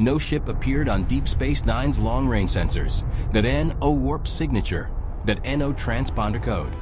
No ship appeared on Deep Space Nine's long-range sensors. That NO warp signature, that NO transponder code.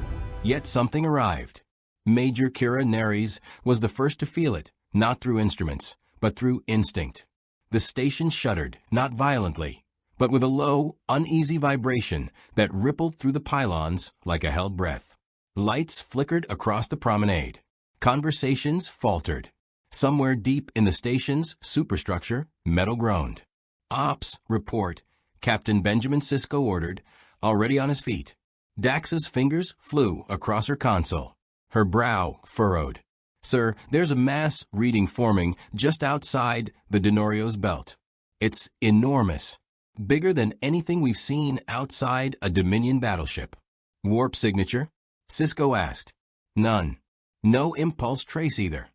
Yet something arrived. Major Kira Nerys was the first to feel it, not through instruments, but through instinct. The station shuddered, not violently, but with a low, uneasy vibration that rippled through the pylons like a held breath. Lights flickered across the promenade. Conversations faltered. Somewhere deep in the station's superstructure, metal groaned. "Ops, report," Captain Benjamin Sisko ordered, already on his feet. Dax's fingers flew across her console. Her brow furrowed. "Sir, there's a mass reading forming just outside the Denorio's belt. It's enormous. Bigger than anything we've seen outside a Dominion battleship." "Warp signature?" Sisko asked. "None. No impulse trace either."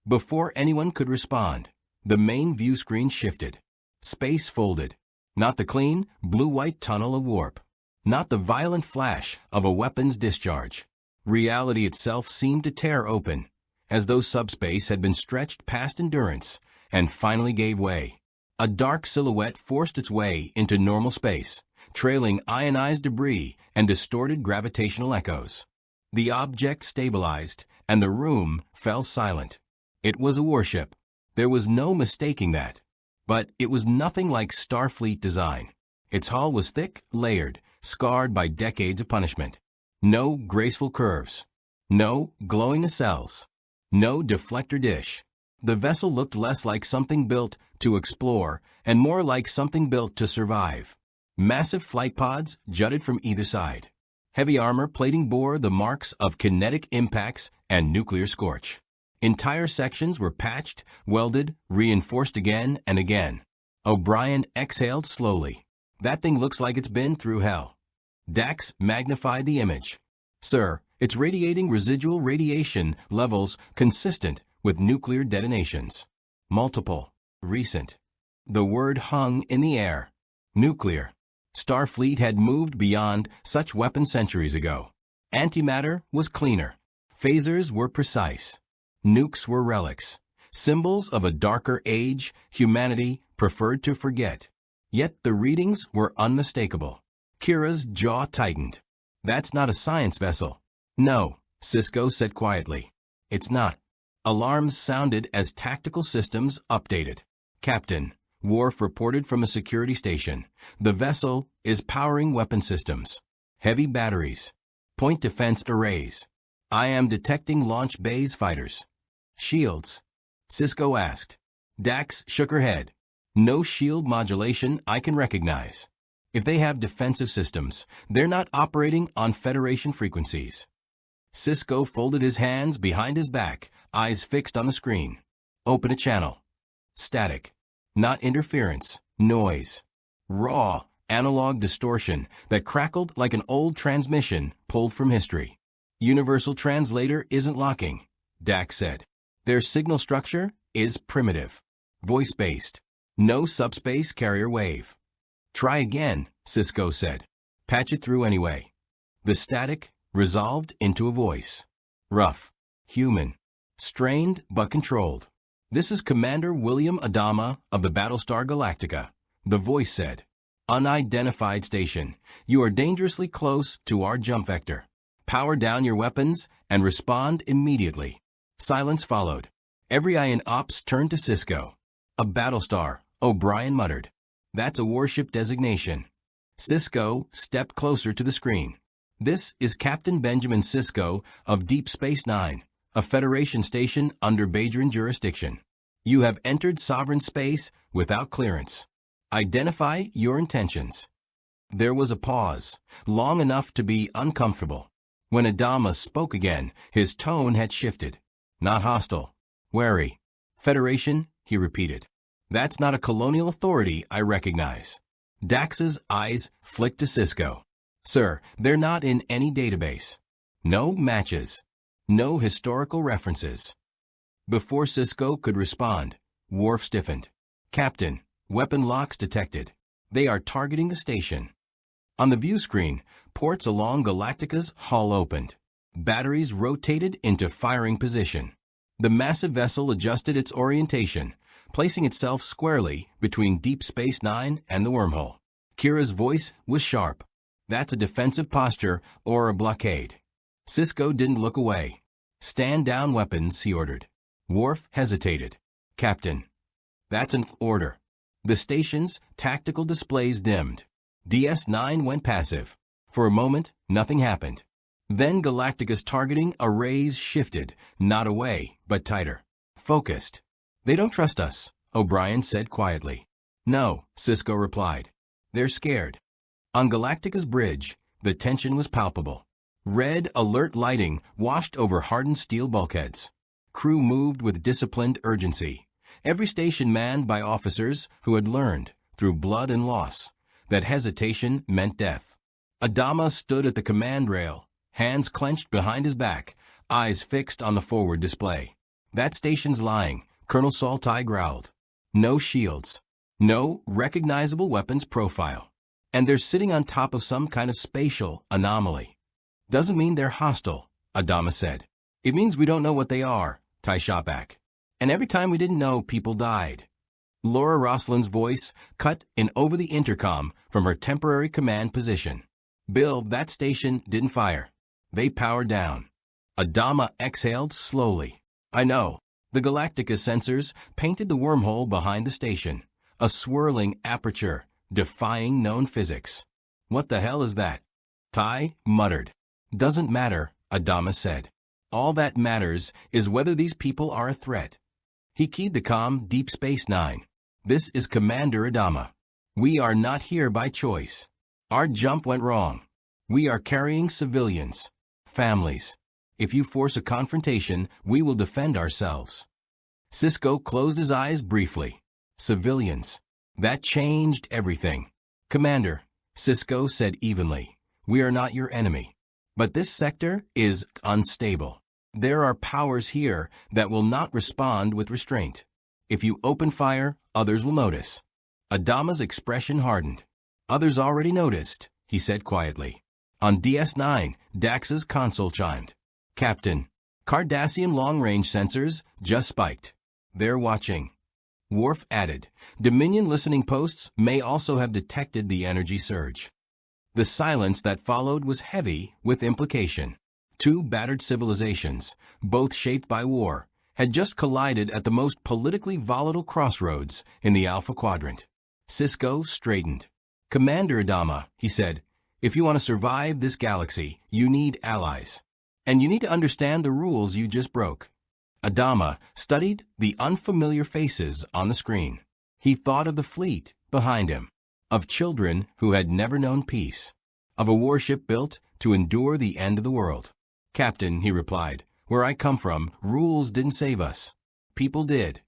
Before anyone could respond, the main view screen shifted. Space folded. Not the clean, blue-white tunnel of warp. Not the violent flash of a weapon's discharge. Reality itself seemed to tear open, as though subspace had been stretched past endurance and finally gave way. A dark silhouette forced its way into normal space, trailing ionized debris and distorted gravitational echoes. The object stabilized, and the room fell silent. It was a warship. There was no mistaking that. But it was nothing like Starfleet design. Its hull was thick, layered, scarred by decades of punishment. No graceful curves. No glowing nacelles. No deflector dish. The vessel looked less like something built to explore and more like something built to survive. Massive flight pods jutted from either side. Heavy armor plating bore the marks of kinetic impacts and nuclear scorch. Entire sections were patched, welded, reinforced again and again. O'Brien exhaled slowly. "That thing looks like it's been through hell." Dax magnified the image. "Sir, it's radiating residual radiation levels consistent with nuclear detonations. Multiple. Recent." The word hung in the air. Nuclear. Starfleet had moved beyond such weapons centuries ago. Antimatter was cleaner. Phasers were precise. Nukes were relics. Symbols of a darker age humanity preferred to forget. Yet the readings were unmistakable. Kira's jaw tightened. "That's not a science vessel." "No," Sisko said quietly. "It's not." Alarms sounded as tactical systems updated. "Captain," Worf reported from a security station, "the vessel is powering weapon systems. Heavy batteries. Point defense arrays. I am detecting launch bays fighters." "Shields?" Sisko asked. Dax shook her head. "No shield modulation I can recognize. If they have defensive systems, they're not operating on Federation frequencies." Sisko folded his hands behind his back, eyes fixed on the screen. "Open a channel." Static. Not interference. Noise. Raw, analog distortion that crackled like an old transmission pulled from history. "Universal translator isn't locking," Dax said. "Their signal structure is primitive. Voice-based. No subspace carrier wave." "Try again," Sisko said. "Patch it through anyway." The static resolved into a voice. Rough. Human. Strained but controlled. "This is Commander William Adama of the Battlestar Galactica," the voice said. "Unidentified station. You are dangerously close to our jump vector. Power down your weapons and respond immediately." Silence followed. Every eye in Ops turned to Sisko. "A Battlestar," O'Brien muttered. "That's a warship designation." Sisko stepped closer to the screen. "This is Captain Benjamin Sisko of Deep Space Nine, a Federation station under Bajoran jurisdiction. You have entered sovereign space without clearance. Identify your intentions." There was a pause, long enough to be uncomfortable. When Adama spoke again, his tone had shifted. Not hostile. Wary. "Federation," he repeated. "That's not a colonial authority I recognize." Dax's eyes flicked to Sisko. "Sir, they're not in any database. No matches. No historical references." Before Sisko could respond, Worf stiffened. "Captain, weapon locks detected. They are targeting the station." On the view screen, ports along Galactica's hull opened. Batteries rotated into firing position. The massive vessel adjusted its orientation, placing itself squarely between Deep Space Nine and the wormhole. Kira's voice was sharp. That's a defensive posture or a blockade. Sisko didn't look away. Stand down weapons, he ordered. Worf hesitated. Captain. That's an order. The station's tactical displays dimmed. DS-9 went passive. For a moment, nothing happened. Then Galactica's targeting arrays shifted, not away, but tighter. Focused. They don't trust us, O'Brien said quietly. No, Sisko replied. They're scared. On Galactica's bridge, the tension was palpable. Red alert lighting washed over hardened steel bulkheads. Crew moved with disciplined urgency. Every station manned by officers who had learned, through blood and loss, that hesitation meant death. Adama stood at the command rail, hands clenched behind his back, eyes fixed on the forward display. That station's lying, Colonel Saltai growled. No shields. No recognizable weapons profile. And they're sitting on top of some kind of spatial anomaly. Doesn't mean they're hostile, Adama said. It means we don't know what they are, Tai shot back. And every time we didn't know, people died. Laura Roslin's voice cut in over the intercom from her temporary command position. Bill, that station didn't fire. They powered down. Adama exhaled slowly. I know. The Galactica sensors painted the wormhole behind the station. A swirling aperture, defying known physics. What the hell is that? Tai muttered. Doesn't matter, Adama said. All that matters is whether these people are a threat. He keyed the comm Deep Space Nine. This is Commander Adama. We are not here by choice. Our jump went wrong. We are carrying civilians. Families. If you force a confrontation, we will defend ourselves. Sisko closed his eyes briefly. Civilians. That changed everything. Commander, Sisko said evenly, we are not your enemy. But this sector is unstable. There are powers here that will not respond with restraint. If you open fire, others will notice. Adama's expression hardened. Others already noticed, he said quietly. On DS-9, Dax's console chimed. Captain, Cardassian long-range sensors just spiked. They're watching. Worf added, Dominion listening posts may also have detected the energy surge. The silence that followed was heavy with implication. Two battered civilizations, both shaped by war, had just collided at the most politically volatile crossroads in the Alpha Quadrant. Sisko straightened. Commander Adama, he said, if you want to survive this galaxy, you need allies. And you need to understand the rules you just broke. Adama studied the unfamiliar faces on the screen. He thought of the fleet behind him, of children who had never known peace, of a warship built to endure the end of the world. Captain, he replied, where I come from, rules didn't save us. People did.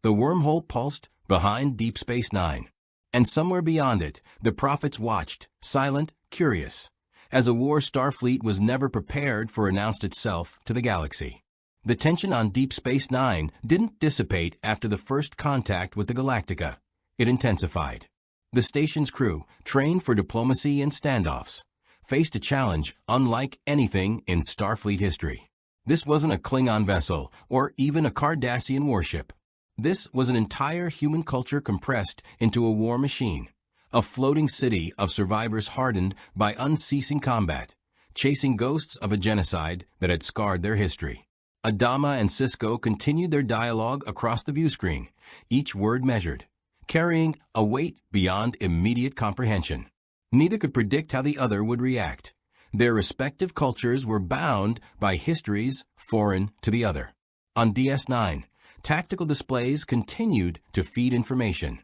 The wormhole pulsed behind Deep Space Nine. And somewhere beyond it, the prophets watched, silent, curious, as a war Starfleet was never prepared for announced itself to the galaxy. The tension on Deep Space Nine didn't dissipate after the first contact with the Galactica. It intensified. The station's crew, trained for diplomacy and standoffs, faced a challenge unlike anything in Starfleet history. This wasn't a Klingon vessel or even a Cardassian warship. This was an entire human culture compressed into a war machine, a floating city of survivors hardened by unceasing combat, chasing ghosts of a genocide that had scarred their history. Adama and Sisko continued their dialogue across the viewscreen, each word measured, carrying a weight beyond immediate comprehension. Neither could predict how the other would react. Their respective cultures were bound by histories foreign to the other. On DS-9, tactical displays continued to feed information.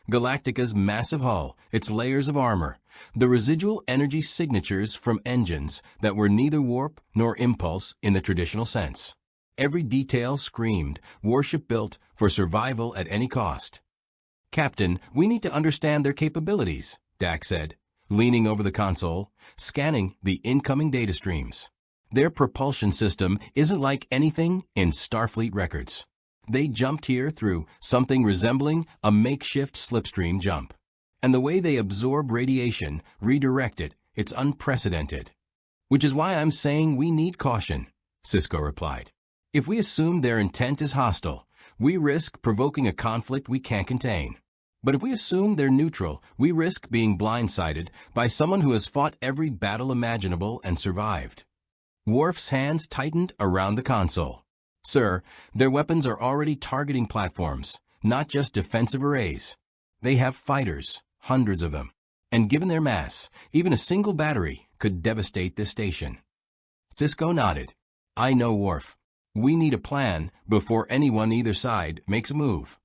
Galactica's massive hull, its layers of armor, the residual energy signatures from engines that were neither warp nor impulse in the traditional sense. Every detail screamed, warship built for survival at any cost. Captain, we need to understand their capabilities, Dax said, leaning over the console, scanning the incoming data streams. Their propulsion system isn't like anything in Starfleet records. They jumped here through something resembling a makeshift slipstream jump. And the way they absorb radiation, redirect it, it's unprecedented. Which is why I'm saying we need caution, Sisko replied. If we assume their intent is hostile, we risk provoking a conflict we can't contain. But if we assume they're neutral, we risk being blindsided by someone who has fought every battle imaginable and survived. Worf's hands tightened around the console. Sir, their weapons are already targeting platforms, not just defensive arrays. They have fighters, hundreds of them. And given their mass, even a single battery could devastate this station. Sisko nodded. I know, Worf. We need a plan before anyone either side makes a move.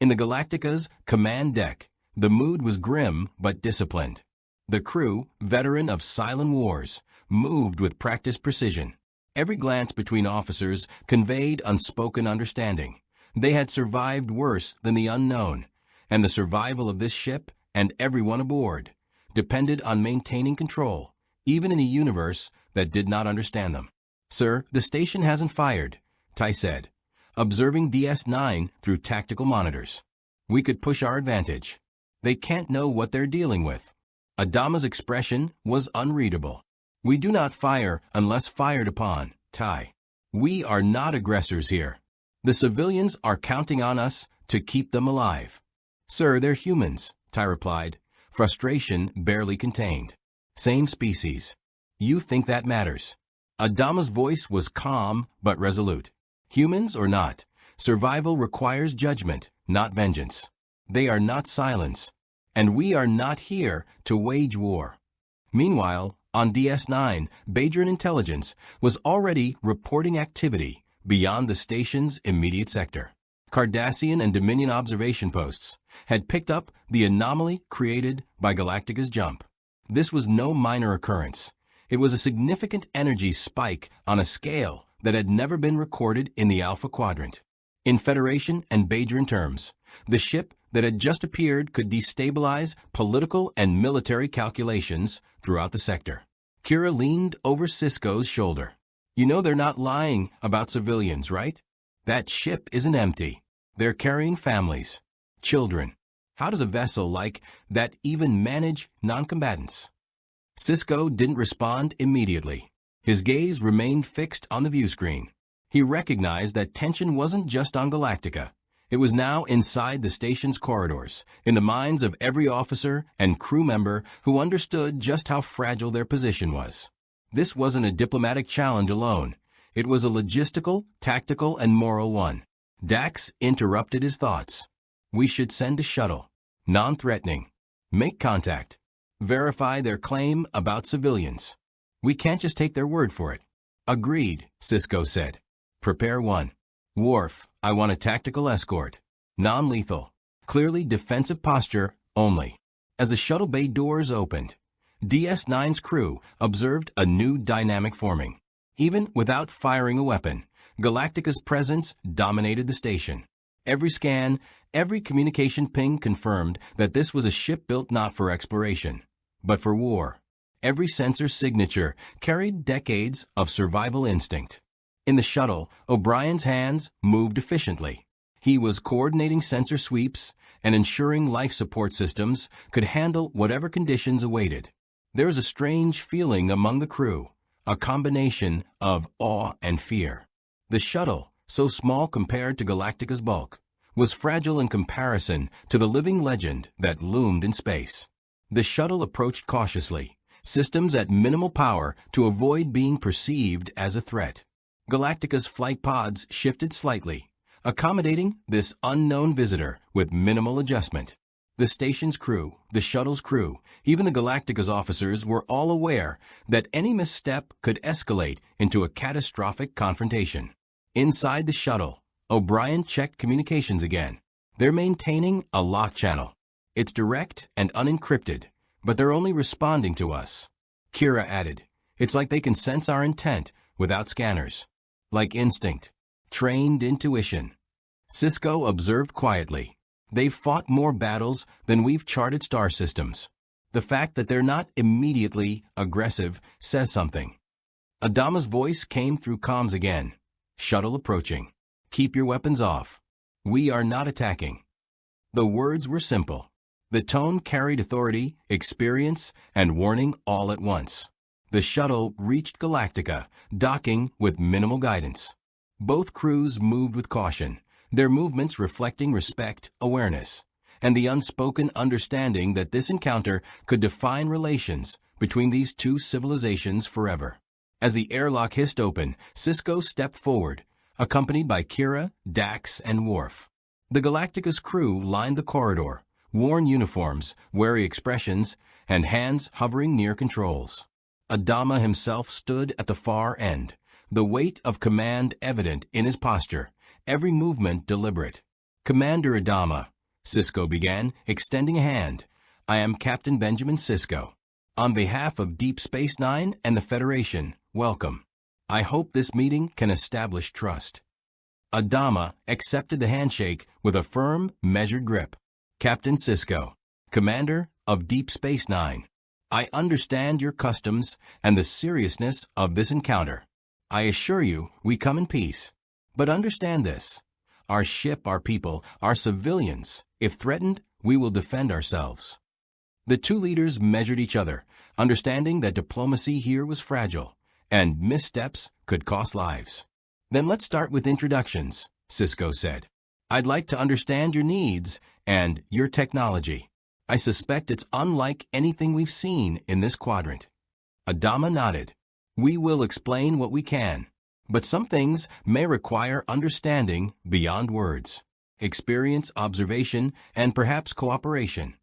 In the Galactica's command deck, the mood was grim but disciplined. The crew, veteran of Cylon wars, moved with practiced precision. Every glance between officers conveyed unspoken understanding. They had survived worse than the unknown, and the survival of this ship and everyone aboard depended on maintaining control, even in a universe that did not understand them. Sir, the station hasn't fired, Tai said, observing DS-9 through tactical monitors. We could push our advantage. They can't know what they're dealing with. Adama's expression was unreadable. We do not fire unless fired upon, Tai. We are not aggressors here. The civilians are counting on us to keep them alive. Sir, they're humans, Tai replied, frustration barely contained. Same species. You think that matters? Adama's voice was calm but resolute. Humans or not, survival requires judgment, not vengeance. They are not Cylons, and we are not here to wage war. Meanwhile, on DS-9, Bajoran intelligence was already reporting activity beyond the station's immediate sector. Cardassian and Dominion observation posts had picked up the anomaly created by Galactica's jump. This was no minor occurrence. It was a significant energy spike on a scale that had never been recorded in the Alpha Quadrant. In Federation and Bajoran terms, the ship that had just appeared could destabilize political and military calculations throughout the sector. Kira leaned over Sisko's shoulder. You know they're not lying about civilians, right? That ship isn't empty. They're carrying families, children. How does a vessel like that even manage non-combatants? Sisko didn't respond immediately. His gaze remained fixed on the viewscreen. He recognized that tension wasn't just on Galactica. It was now inside the station's corridors, in the minds of every officer and crew member who understood just how fragile their position was. This wasn't a diplomatic challenge alone. It was a logistical, tactical, and moral one. Dax interrupted his thoughts. We should send a shuttle. Non-threatening. Make contact. Verify their claim about civilians. We can't just take their word for it. Agreed, Sisko said. Prepare one. Worf, I want a tactical escort. Non-lethal. Clearly defensive posture only. As the shuttle bay doors opened, DS-9's crew observed a new dynamic forming. Even without firing a weapon, Galactica's presence dominated the station. Every scan, every communication ping confirmed that this was a ship built not for exploration, but for war. Every sensor signature carried decades of survival instinct. In the shuttle, O'Brien's hands moved efficiently. He was coordinating sensor sweeps and ensuring life support systems could handle whatever conditions awaited. There was a strange feeling among the crew, a combination of awe and fear. The shuttle, so small compared to Galactica's bulk, was fragile in comparison to the living legend that loomed in space. The shuttle approached cautiously, systems at minimal power to avoid being perceived as a threat. Galactica's flight pods shifted slightly, accommodating this unknown visitor with minimal adjustment. The station's crew, the shuttle's crew, even the Galactica's officers were all aware that any misstep could escalate into a catastrophic confrontation. Inside the shuttle, O'Brien checked communications again. They're maintaining a lock channel. It's direct and unencrypted, but they're only responding to us. Kira added, it's like they can sense our intent without scanners. Like instinct. Trained intuition. Sisko observed quietly. They've fought more battles than we've charted star systems. The fact that they're not immediately aggressive says something. Adama's voice came through comms again. Shuttle approaching. Keep your weapons off. We are not attacking. The words were simple. The tone carried authority, experience, and warning all at once. The shuttle reached Galactica, docking with minimal guidance. Both crews moved with caution, their movements reflecting respect, awareness, and the unspoken understanding that this encounter could define relations between these two civilizations forever. As the airlock hissed open, Sisko stepped forward, accompanied by Kira, Dax, and Worf. The Galactica's crew lined the corridor, worn uniforms, wary expressions, and hands hovering near controls. Adama himself stood at the far end, the weight of command evident in his posture, every movement deliberate. "Commander Adama," Sisko began, extending a hand. "I am Captain Benjamin Sisko. On behalf of Deep Space Nine and the Federation, welcome. I hope this meeting can establish trust." Adama accepted the handshake with a firm, measured grip. "Captain Sisko, Commander of Deep Space Nine, I understand your customs and the seriousness of this encounter. I assure you we come in peace. But understand this. Our ship, our people, our civilians. If threatened, we will defend ourselves." The two leaders measured each other, understanding that diplomacy here was fragile, and missteps could cost lives. "Then let's start with introductions," Sisko said. "I'd like to understand your needs and your technology. I suspect it's unlike anything we've seen in this quadrant." Adama nodded. "We will explain what we can, but some things may require understanding beyond words, experience, observation, and perhaps cooperation."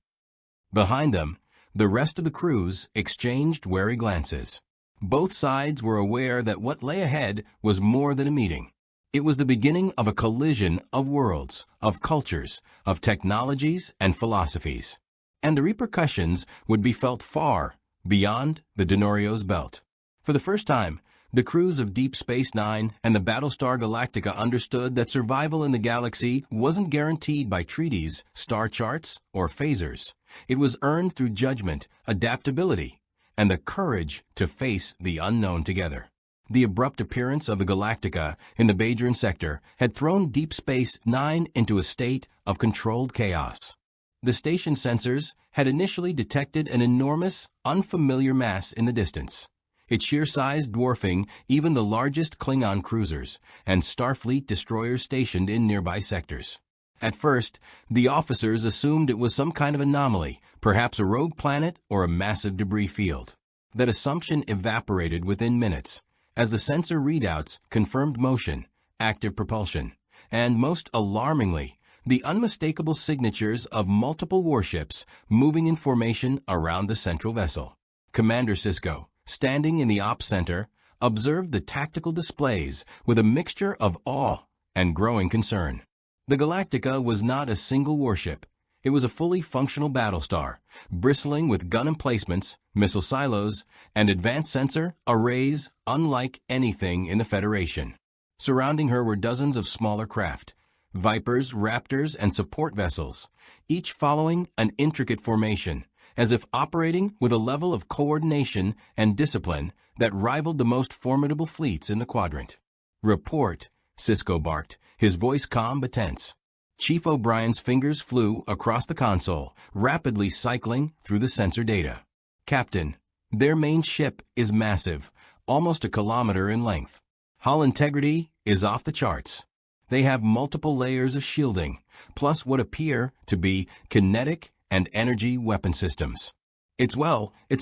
Behind them, the rest of the crews exchanged wary glances. Both sides were aware that what lay ahead was more than a meeting. It was the beginning of a collision of worlds, of cultures, of technologies and philosophies. And the repercussions would be felt far beyond the Denorio's belt. For the first time, the crews of Deep Space Nine and the Battlestar Galactica understood that survival in the galaxy wasn't guaranteed by treaties, star charts, or phasers. It was earned through judgment, adaptability, and the courage to face the unknown together. The abrupt appearance of the Galactica in the Bajoran sector had thrown Deep Space Nine into a state of controlled chaos. The station sensors had initially detected an enormous, unfamiliar mass in the distance, its sheer size dwarfing even the largest Klingon cruisers and Starfleet destroyers stationed in nearby sectors. At first, the officers assumed it was some kind of anomaly, perhaps a rogue planet or a massive debris field. That assumption evaporated within minutes, as the sensor readouts confirmed motion, active propulsion, and most alarmingly, the unmistakable signatures of multiple warships moving in formation around the central vessel. Commander Sisko, standing in the ops center, observed the tactical displays with a mixture of awe and growing concern. The Galactica was not a single warship. It was a fully functional battlestar, bristling with gun emplacements, missile silos, and advanced sensor arrays unlike anything in the Federation. Surrounding her were dozens of smaller craft, Vipers, Raptors, and support vessels, each following an intricate formation, as if operating with a level of coordination and discipline that rivaled the most formidable fleets in the quadrant. "Report," Sisko barked, his voice calm but tense. Chief O'Brien's fingers flew across the console, rapidly cycling through the sensor data. "Captain, their main ship is massive, almost a kilometer in length. Hull integrity is off the charts. They have multiple layers of shielding, plus what appear to be kinetic and energy weapon systems. It's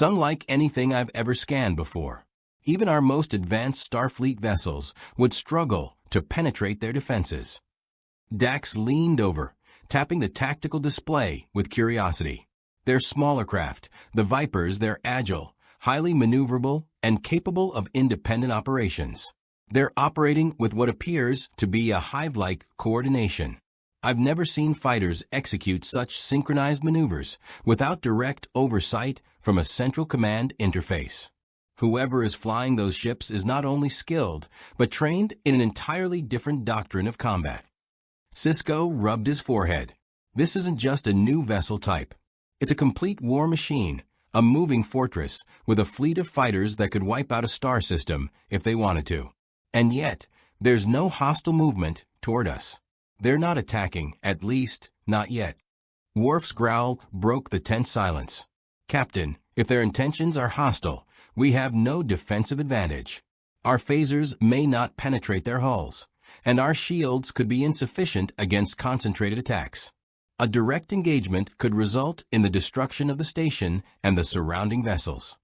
unlike anything I've ever scanned before. Even our most advanced Starfleet vessels would struggle to penetrate their defenses." Dax leaned over, tapping the tactical display with curiosity. They're smaller craft, the Vipers. They're agile, highly maneuverable, and capable of independent operations. They're operating with what appears to be a hive-like coordination. I've never seen fighters execute such synchronized maneuvers without direct oversight from a central command interface. Whoever is flying those ships is not only skilled, but trained in an entirely different doctrine of combat. Sisko rubbed his forehead. This isn't just a new vessel type. It's a complete war machine, a moving fortress with a fleet of fighters that could wipe out a star system if they wanted to. And yet, there's no hostile movement toward us. They're not attacking, at least, not yet. Worf's growl broke the tense silence. "Captain, if their intentions are hostile, we have no defensive advantage. Our phasers may not penetrate their hulls, and our shields could be insufficient against concentrated attacks. A direct engagement could result in the destruction of the station and the surrounding vessels.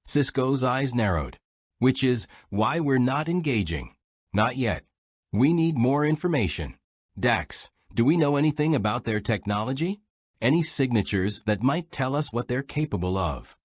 Sisko's eyes narrowed. Which is why we're not engaging. Not yet. We need more information. Dax, do we know anything about their technology? Any signatures that might tell us what they're capable of?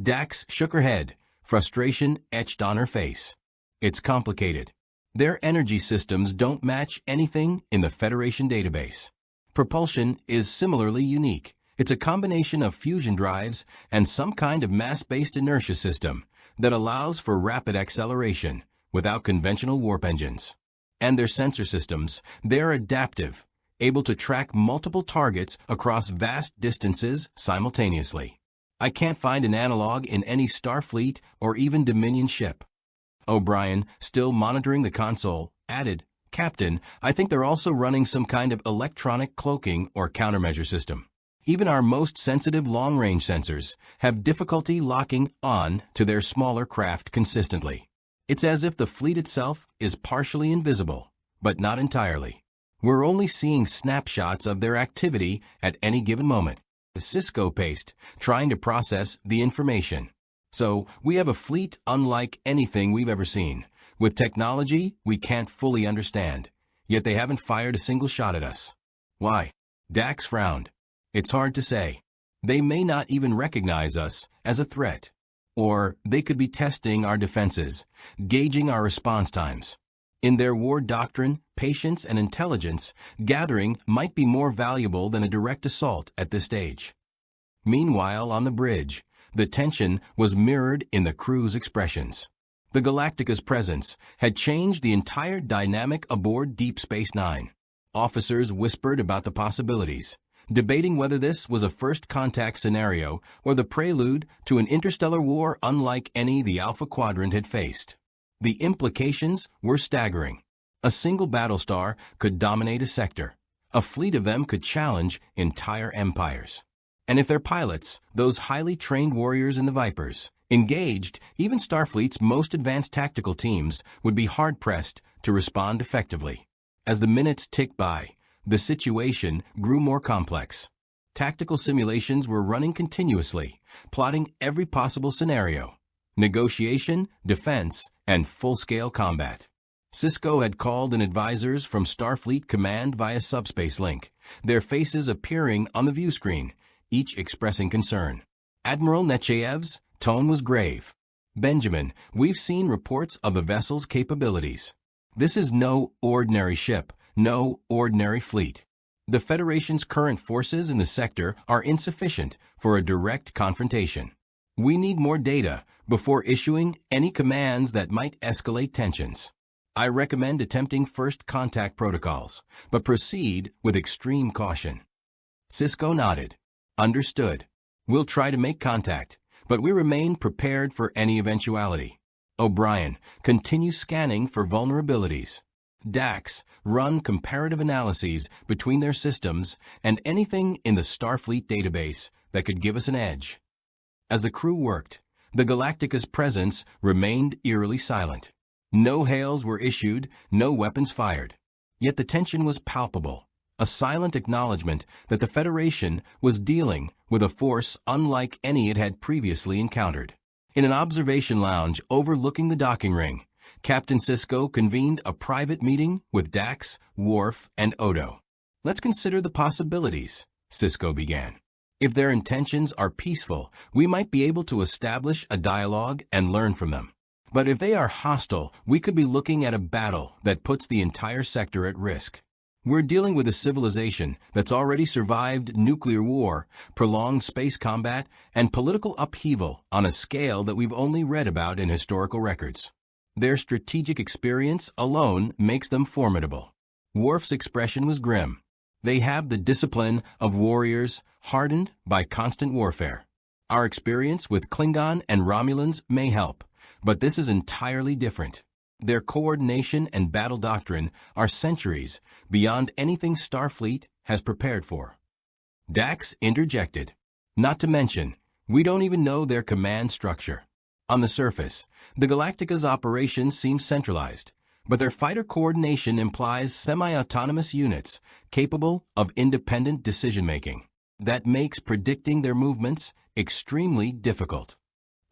Dax shook her head, frustration etched on her face. It's complicated. Their energy systems don't match anything in the Federation database. Propulsion is similarly unique. It's a combination of fusion drives and some kind of mass-based inertia system that allows for rapid acceleration without conventional warp engines. And their sensor systems, they're adaptive, able to track multiple targets across vast distances simultaneously. I can't find an analog in any Starfleet or even Dominion ship. O'Brien, still monitoring the console, added, Captain, I think they're also running some kind of electronic cloaking or countermeasure system. Even our most sensitive long-range sensors have difficulty locking on to their smaller craft consistently. It's as if the fleet itself is partially invisible, but not entirely. We're only seeing snapshots of their activity at any given moment. Sisko paced, trying to process the information. So, we have a fleet unlike anything we've ever seen, with technology we can't fully understand, yet they haven't fired a single shot at us. Why? Dax frowned. It's hard to say. They may not even recognize us as a threat. Or they could be testing our defenses, gauging our response times. In their war doctrine, patience and intelligence gathering might be more valuable than a direct assault at this stage. Meanwhile, on the bridge, the tension was mirrored in the crew's expressions. The Galactica's presence had changed the entire dynamic aboard Deep Space Nine. Officers whispered about the possibilities, debating whether this was a first contact scenario or the prelude to an interstellar war unlike any the Alpha Quadrant had faced. The implications were staggering. A single battlestar could dominate a sector. A fleet of them could challenge entire empires. And if their pilots, those highly trained warriors in the Vipers, engaged, even Starfleet's most advanced tactical teams would be hard-pressed to respond effectively. As the minutes ticked by, the situation grew more complex. Tactical simulations were running continuously, plotting every possible scenario: negotiation, defense, and full-scale combat. Sisko had called in advisors from Starfleet Command via subspace link, their faces appearing on the view screen, each expressing concern. Admiral Nechayev's tone was grave. Benjamin, we've seen reports of the vessel's capabilities. This is no ordinary ship. No ordinary fleet. The Federation's current forces in the sector are insufficient for a direct confrontation. We need more data before issuing any commands that might escalate tensions. I recommend attempting first contact protocols, but proceed with extreme caution. Sisko nodded. Understood. We'll try to make contact, but we remain prepared for any eventuality. O'Brien, continue scanning for vulnerabilities. Dax, run comparative analyses between their systems and anything in the Starfleet database that could give us an edge. As the crew worked, the Galactica's presence remained eerily silent. No hails were issued, no weapons fired. Yet the tension was palpable, a silent acknowledgement that the Federation was dealing with a force unlike any it had previously encountered. In an observation lounge overlooking the docking ring, Captain Sisko convened a private meeting with Dax, Worf, and Odo. Let's consider the possibilities, Sisko began. If their intentions are peaceful, we might be able to establish a dialogue and learn from them. But if they are hostile, we could be looking at a battle that puts the entire sector at risk. We're dealing with a civilization that's already survived nuclear war, prolonged space combat, and political upheaval on a scale that we've only read about in historical records. Their strategic experience alone makes them formidable. Worf's expression was grim. They have the discipline of warriors hardened by constant warfare. Our experience with Klingon and Romulans may help, but this is entirely different. Their coordination and battle doctrine are centuries beyond anything Starfleet has prepared for. Dax interjected. Not to mention, we don't even know their command structure. On the surface, the Galactica's operations seem centralized, but their fighter coordination implies semi-autonomous units capable of independent decision-making. That makes predicting their movements extremely difficult.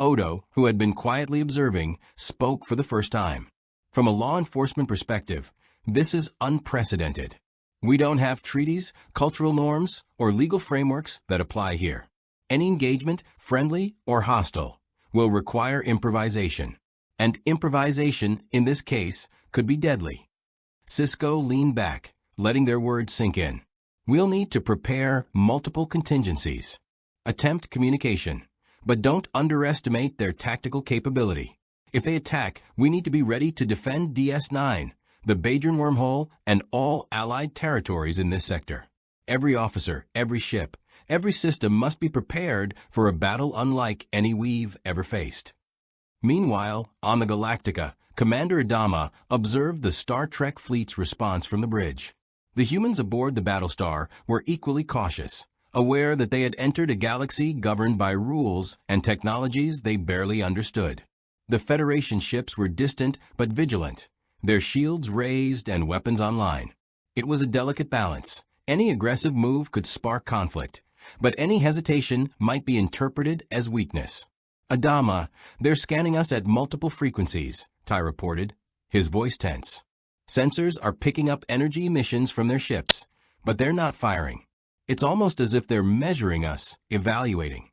Odo, who had been quietly observing, spoke for the first time. From a law enforcement perspective, this is unprecedented. We don't have treaties, cultural norms, or legal frameworks that apply here. Any engagement, friendly or hostile, will require improvisation. And improvisation, in this case, could be deadly. Sisko leaned back, letting their words sink in. We'll need to prepare multiple contingencies. Attempt communication, but don't underestimate their tactical capability. If they attack, we need to be ready to defend DS-9, the Bajoran wormhole, and all allied territories in this sector. Every officer, every ship, every system must be prepared for a battle unlike any we've ever faced. Meanwhile, on the Galactica, Commander Adama observed the Star Trek fleet's response from the bridge. The humans aboard the Battlestar were equally cautious, aware that they had entered a galaxy governed by rules and technologies they barely understood. The Federation ships were distant but vigilant, their shields raised and weapons online. It was a delicate balance. Any aggressive move could spark conflict, but any hesitation might be interpreted as weakness. Adama, they're scanning us at multiple frequencies, Ty reported, his voice tense. Sensors are picking up energy emissions from their ships, but they're not firing. It's almost as if they're measuring us, evaluating.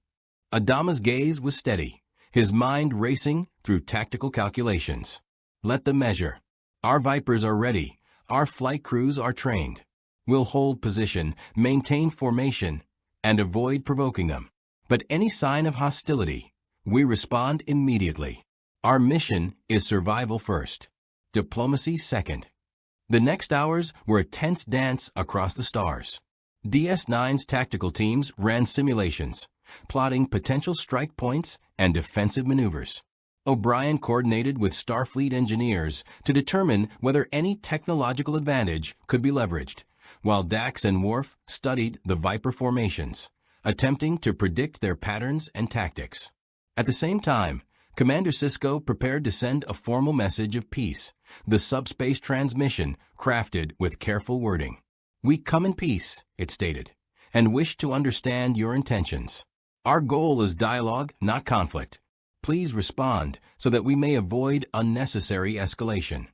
Adama's gaze was steady, his mind racing through tactical calculations. Let them measure. Our Vipers are ready. Our flight crews are trained. We'll hold position, maintain formation, and avoid provoking them. But any sign of hostility, we respond immediately. Our mission is survival first, diplomacy second. The next hours were a tense dance across the stars. DS-9's tactical teams ran simulations, plotting potential strike points and defensive maneuvers. O'Brien coordinated with Starfleet engineers to determine whether any technological advantage could be leveraged, while Dax and Worf studied the Viper formations, attempting to predict their patterns and tactics. At the same time, Commander Sisko prepared to send a formal message of peace, the subspace transmission crafted with careful wording. We come in peace, it stated, and wish to understand your intentions. Our goal is dialogue, not conflict. Please respond so that we may avoid unnecessary escalation.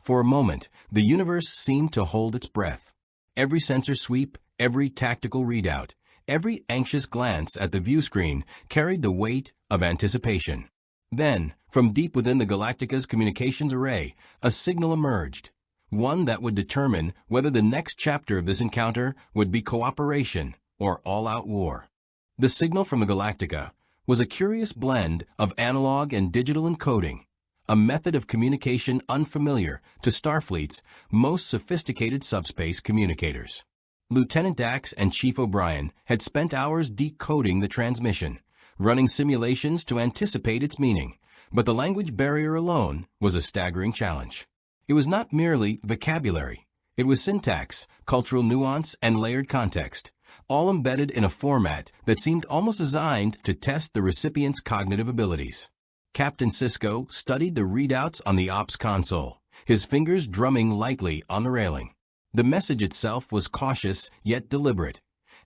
For a moment, the universe seemed to hold its breath. Every sensor sweep, every tactical readout, every anxious glance at the view screen carried the weight of anticipation. Then, from deep within the Galactica's communications array, a signal emerged, one that would determine whether the next chapter of this encounter would be cooperation or all-out war. The signal from the Galactica was a curious blend of analog and digital encoding, a method of communication unfamiliar to Starfleet's most sophisticated subspace communicators. Lieutenant Dax and Chief O'Brien had spent hours decoding the transmission, running simulations to anticipate its meaning, but the language barrier alone was a staggering challenge. It was not merely vocabulary. It was syntax, cultural nuance, and layered context, all embedded in a format that seemed almost designed to test the recipient's cognitive abilities. Captain Sisko studied the readouts on the ops console, his fingers drumming lightly on the railing. The message itself was cautious yet deliberate,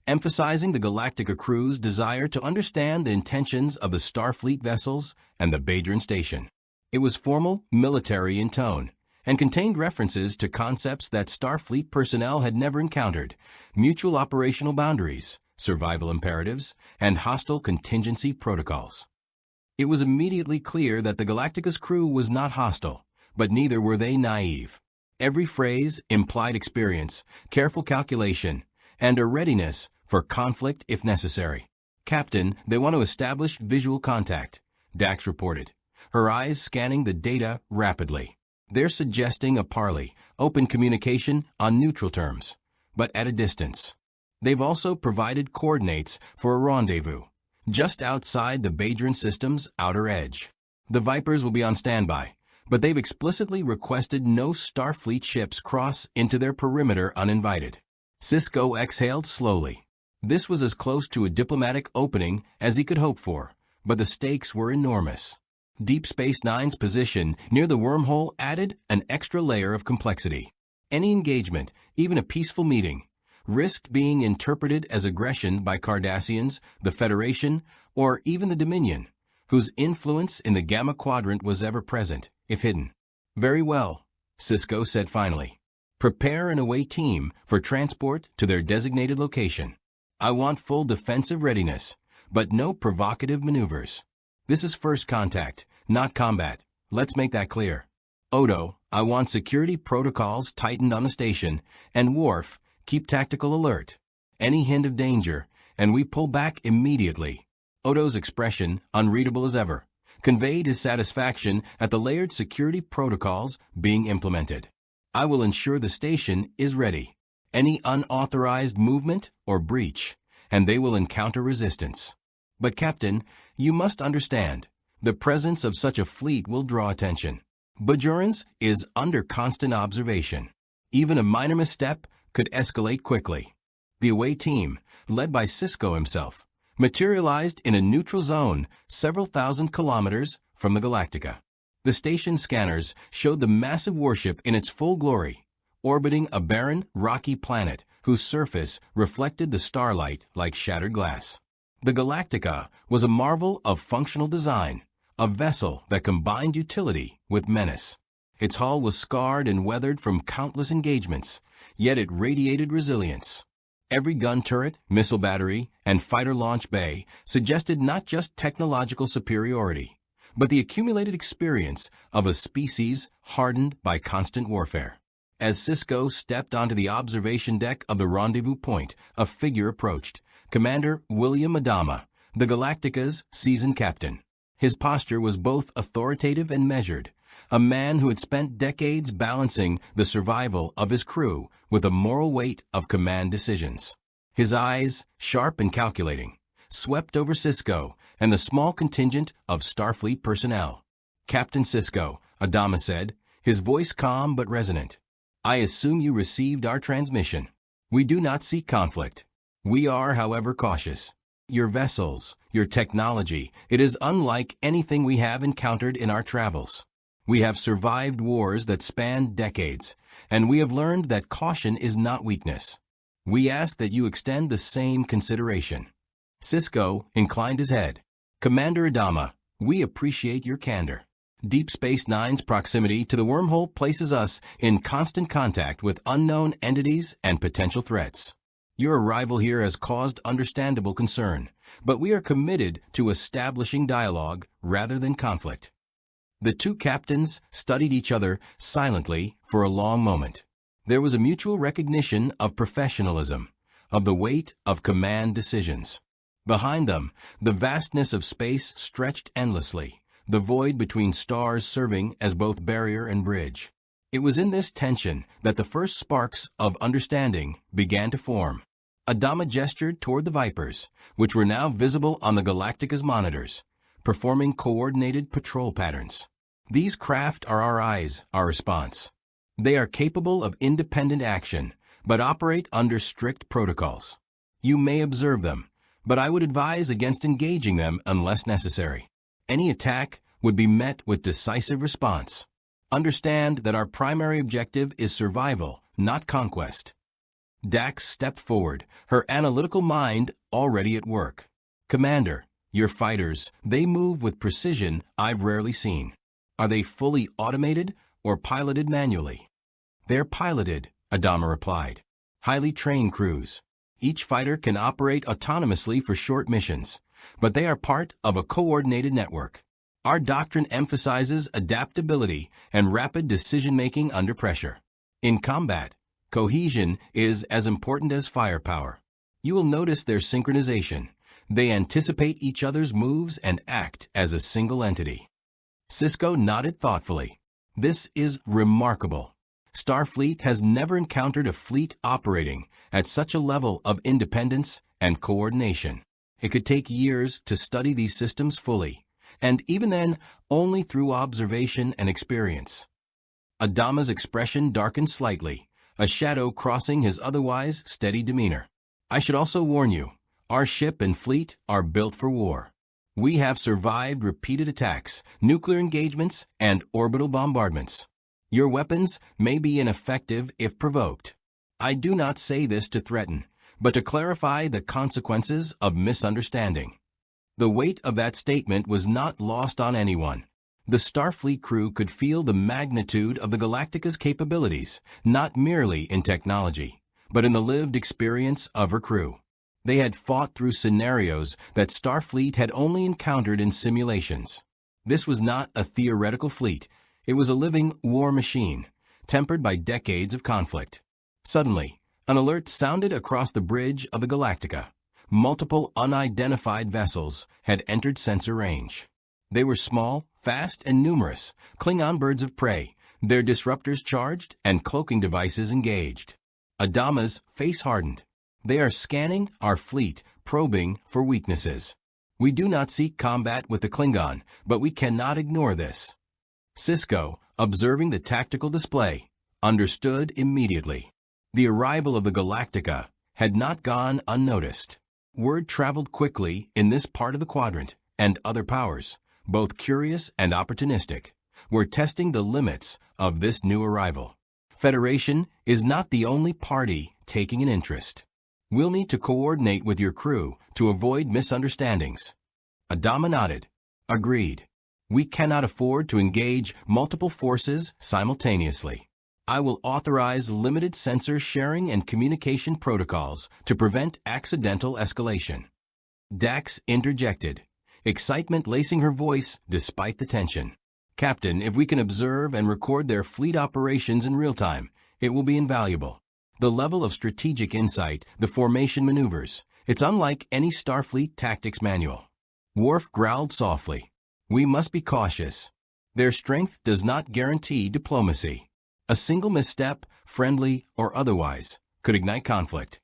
emphasizing the Galactica crew's desire to understand the intentions of the Starfleet vessels and the Bajoran station. It was formal, military in tone, and contained references to concepts that Starfleet personnel had never encountered: mutual operational boundaries, survival imperatives, and hostile contingency protocols. It was immediately clear that the Galactica's crew was not hostile, but neither were they naive. Every phrase implied experience, careful calculation, and a readiness for conflict if necessary. "Captain, they want to establish visual contact," Dax reported, her eyes scanning the data rapidly. "They're suggesting a parley, open communication on neutral terms, but at a distance. They've also provided coordinates for a rendezvous, just outside the Bajoran system's outer edge. The Vipers will be on standby, but they've explicitly requested no Starfleet ships cross into their perimeter uninvited." Sisko exhaled slowly. This was as close to a diplomatic opening as he could hope for, but the stakes were enormous. Deep Space Nine's position near the wormhole added an extra layer of complexity. Any engagement, even a peaceful meeting, risked being interpreted as aggression by Cardassians, the Federation, or even the Dominion, whose influence in the Gamma Quadrant was ever present, if hidden. "Very well," Sisko said finally. "Prepare an away team for transport to their designated location. I want full defensive readiness, but no provocative maneuvers. This is first contact, not combat. Let's make that clear. Odo, I want security protocols tightened on the station, and Worf, keep tactical alert. Any hint of danger, and we pull back immediately." Odo's expression, unreadable as ever, conveyed his satisfaction at the layered security protocols being implemented. "I will ensure the station is ready. Any unauthorized movement or breach, and they will encounter resistance. But Captain, you must understand, the presence of such a fleet will draw attention. Bajorans is under constant observation. Even a minor misstep could escalate quickly." The away team, led by Sisko himself, materialized in a neutral zone several thousand kilometers from the Galactica. The station scanners showed the massive warship in its full glory, orbiting a barren, rocky planet whose surface reflected the starlight like shattered glass. The Galactica was a marvel of functional design, a vessel that combined utility with menace. Its hull was scarred and weathered from countless engagements, yet it radiated resilience. Every gun turret, missile battery, and fighter launch bay suggested not just technological superiority, but the accumulated experience of a species hardened by constant warfare. As Sisko stepped onto the observation deck of the rendezvous point, a figure approached, Commander William Adama, the Galactica's seasoned captain. His posture was both authoritative and measured, a man who had spent decades balancing the survival of his crew with the moral weight of command decisions. His eyes, sharp and calculating, swept over Sisko and the small contingent of Starfleet personnel. "Captain Sisko," Adama said, his voice calm but resonant. "I assume you received our transmission. We do not seek conflict. We are, however, cautious. Your vessels, your technology, it is unlike anything we have encountered in our travels. We have survived wars that span decades, and we have learned that caution is not weakness. We ask that you extend the same consideration." Sisko inclined his head. "Commander Adama, we appreciate your candor. Deep Space Nine's proximity to the wormhole places us in constant contact with unknown entities and potential threats. Your arrival here has caused understandable concern, but we are committed to establishing dialogue rather than conflict." The two captains studied each other silently for a long moment. There was a mutual recognition of professionalism, of the weight of command decisions. Behind them, the vastness of space stretched endlessly, the void between stars serving as both barrier and bridge. It was in this tension that the first sparks of understanding began to form. Adama gestured toward the Vipers, which were now visible on the Galactica's monitors, performing coordinated patrol patterns. "These craft are our eyes," our response. "They are capable of independent action, but operate under strict protocols. You may observe them, but I would advise against engaging them unless necessary. Any attack would be met with decisive response. Understand that our primary objective is survival, not conquest." Dax stepped forward, her analytical mind already at work. "Commander, your fighters, they move with precision I've rarely seen. Are they fully automated or piloted manually?" "They're piloted," Adama replied. "Highly trained crews. Each fighter can operate autonomously for short missions, but they are part of a coordinated network. Our doctrine emphasizes adaptability and rapid decision-making under pressure. In combat, cohesion is as important as firepower. You will notice their synchronization. They anticipate each other's moves and act as a single entity." Sisko nodded thoughtfully. "This is remarkable. Starfleet has never encountered a fleet operating at such a level of independence and coordination. It could take years to study these systems fully, and even then, only through observation and experience." Adama's expression darkened slightly, a shadow crossing his otherwise steady demeanor. "I should also warn you, our ship and fleet are built for war. We have survived repeated attacks, nuclear engagements, and orbital bombardments. Your weapons may be ineffective if provoked. I do not say this to threaten, but to clarify the consequences of misunderstanding. The weight of that statement was not lost on anyone. The Starfleet crew could feel the magnitude of the Galactica's capabilities, not merely in technology, but in the lived experience of her crew. They had fought through scenarios that Starfleet had only encountered in simulations. This was not a theoretical fleet. It was a living war machine, tempered by decades of conflict. Suddenly, an alert sounded across the bridge of the Galactica. Multiple unidentified vessels had entered sensor range. They were small, fast, and numerous, Klingon birds of prey, their disruptors charged and cloaking devices engaged. Adama's face hardened. They are scanning our fleet, probing for weaknesses. We do not seek combat with the Klingon, but we cannot ignore this. Sisko, observing the tactical display, understood immediately. The arrival of the Galactica had not gone unnoticed. Word traveled quickly in this part of the quadrant, and other powers, both curious and opportunistic, were testing the limits of this new arrival. Federation is not the only party taking an interest. We'll need to coordinate with your crew to avoid misunderstandings. Adama nodded. Agreed. We cannot afford to engage multiple forces simultaneously. I will authorize limited sensor sharing and communication protocols to prevent accidental escalation. Dax interjected, excitement lacing her voice despite the tension. Captain, if we can observe and record their fleet operations in real time, it will be invaluable. The level of strategic insight, the formation maneuvers, it's unlike any Starfleet tactics manual. Worf growled softly. We must be cautious. Their strength does not guarantee diplomacy. A single misstep, friendly or otherwise, could ignite conflict.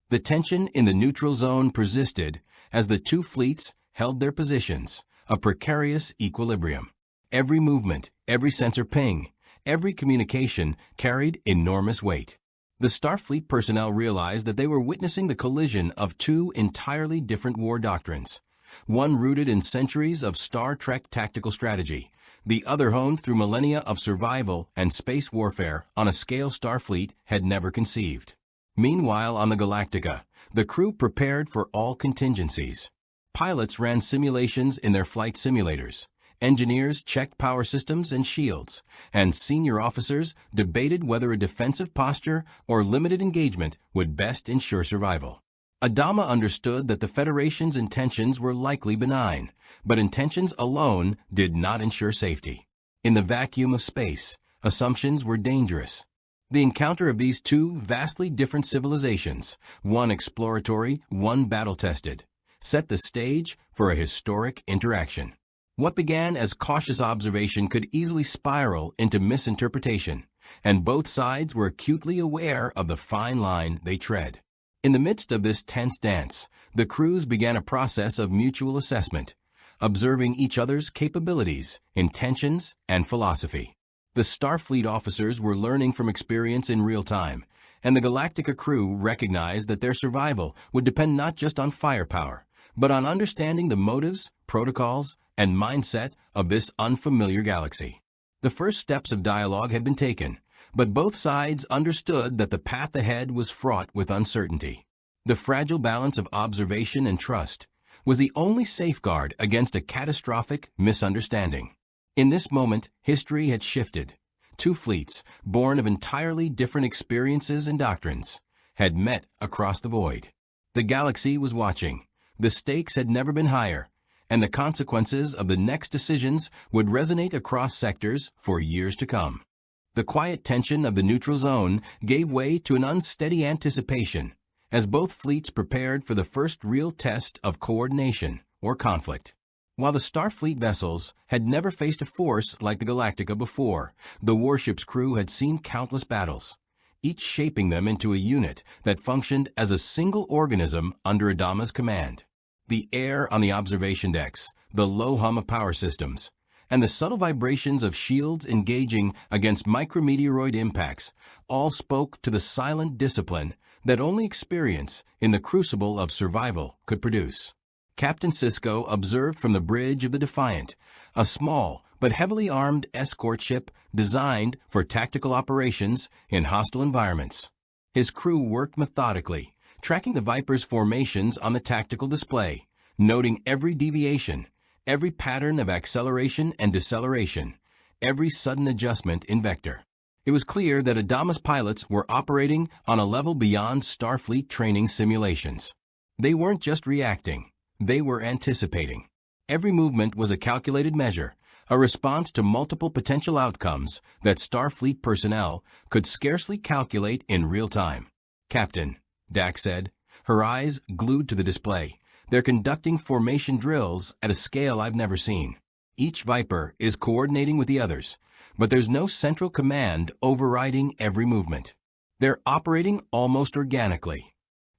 The tension in the neutral zone persisted as the two fleets held their positions, a precarious equilibrium. Every movement, every sensor ping, every communication carried enormous weight. The Starfleet personnel realized that they were witnessing the collision of two entirely different war doctrines, one rooted in centuries of Star Trek tactical strategy, the other honed through millennia of survival and space warfare on a scale Starfleet had never conceived. Meanwhile, on the Galactica, the crew prepared for all contingencies. Pilots ran simulations in their flight simulators. Engineers checked power systems and shields, and senior officers debated whether a defensive posture or limited engagement would best ensure survival. Adama understood that the Federation's intentions were likely benign, but intentions alone did not ensure safety. In the vacuum of space, assumptions were dangerous. The encounter of these two vastly different civilizations, one exploratory, one battle-tested, set the stage for a historic interaction. What began as cautious observation could easily spiral into misinterpretation, and both sides were acutely aware of the fine line they tread. In the midst of this tense dance, the crews began a process of mutual assessment, observing each other's capabilities, intentions, and philosophy. The Starfleet officers were learning from experience in real time, and the Galactica crew recognized that their survival would depend not just on firepower, but on understanding the motives, protocols, and mindset of this unfamiliar galaxy. The first steps of dialogue had been taken, but both sides understood that the path ahead was fraught with uncertainty. The fragile balance of observation and trust was the only safeguard against a catastrophic misunderstanding. In this moment, history had shifted. Two fleets, born of entirely different experiences and doctrines, had met across the void. The galaxy was watching. The stakes had never been higher, and the consequences of the next decisions would resonate across sectors for years to come. The quiet tension of the neutral zone gave way to an unsteady anticipation as both fleets prepared for the first real test of coordination or conflict. While the Starfleet vessels had never faced a force like the Galactica before, the warship's crew had seen countless battles, each shaping them into a unit that functioned as a single organism under Adama's command. The air on the observation decks, the low hum of power systems, and the subtle vibrations of shields engaging against micrometeoroid impacts all spoke to the silent discipline that only experience in the crucible of survival could produce. Captain Sisko observed from the bridge of the Defiant, a small but heavily armed escort ship designed for tactical operations in hostile environments. His crew worked methodically, tracking the Viper's formations on the tactical display, noting every deviation, every pattern of acceleration and deceleration, every sudden adjustment in vector. It was clear that Adama's pilots were operating on a level beyond Starfleet training simulations. They weren't just reacting, they were anticipating. Every movement was a calculated measure, a response to multiple potential outcomes that Starfleet personnel could scarcely calculate in real time. "Captain," Dax said, her eyes glued to the display, "they're conducting formation drills at a scale I've never seen. Each Viper is coordinating with the others, but there's no central command overriding every movement. They're operating almost organically."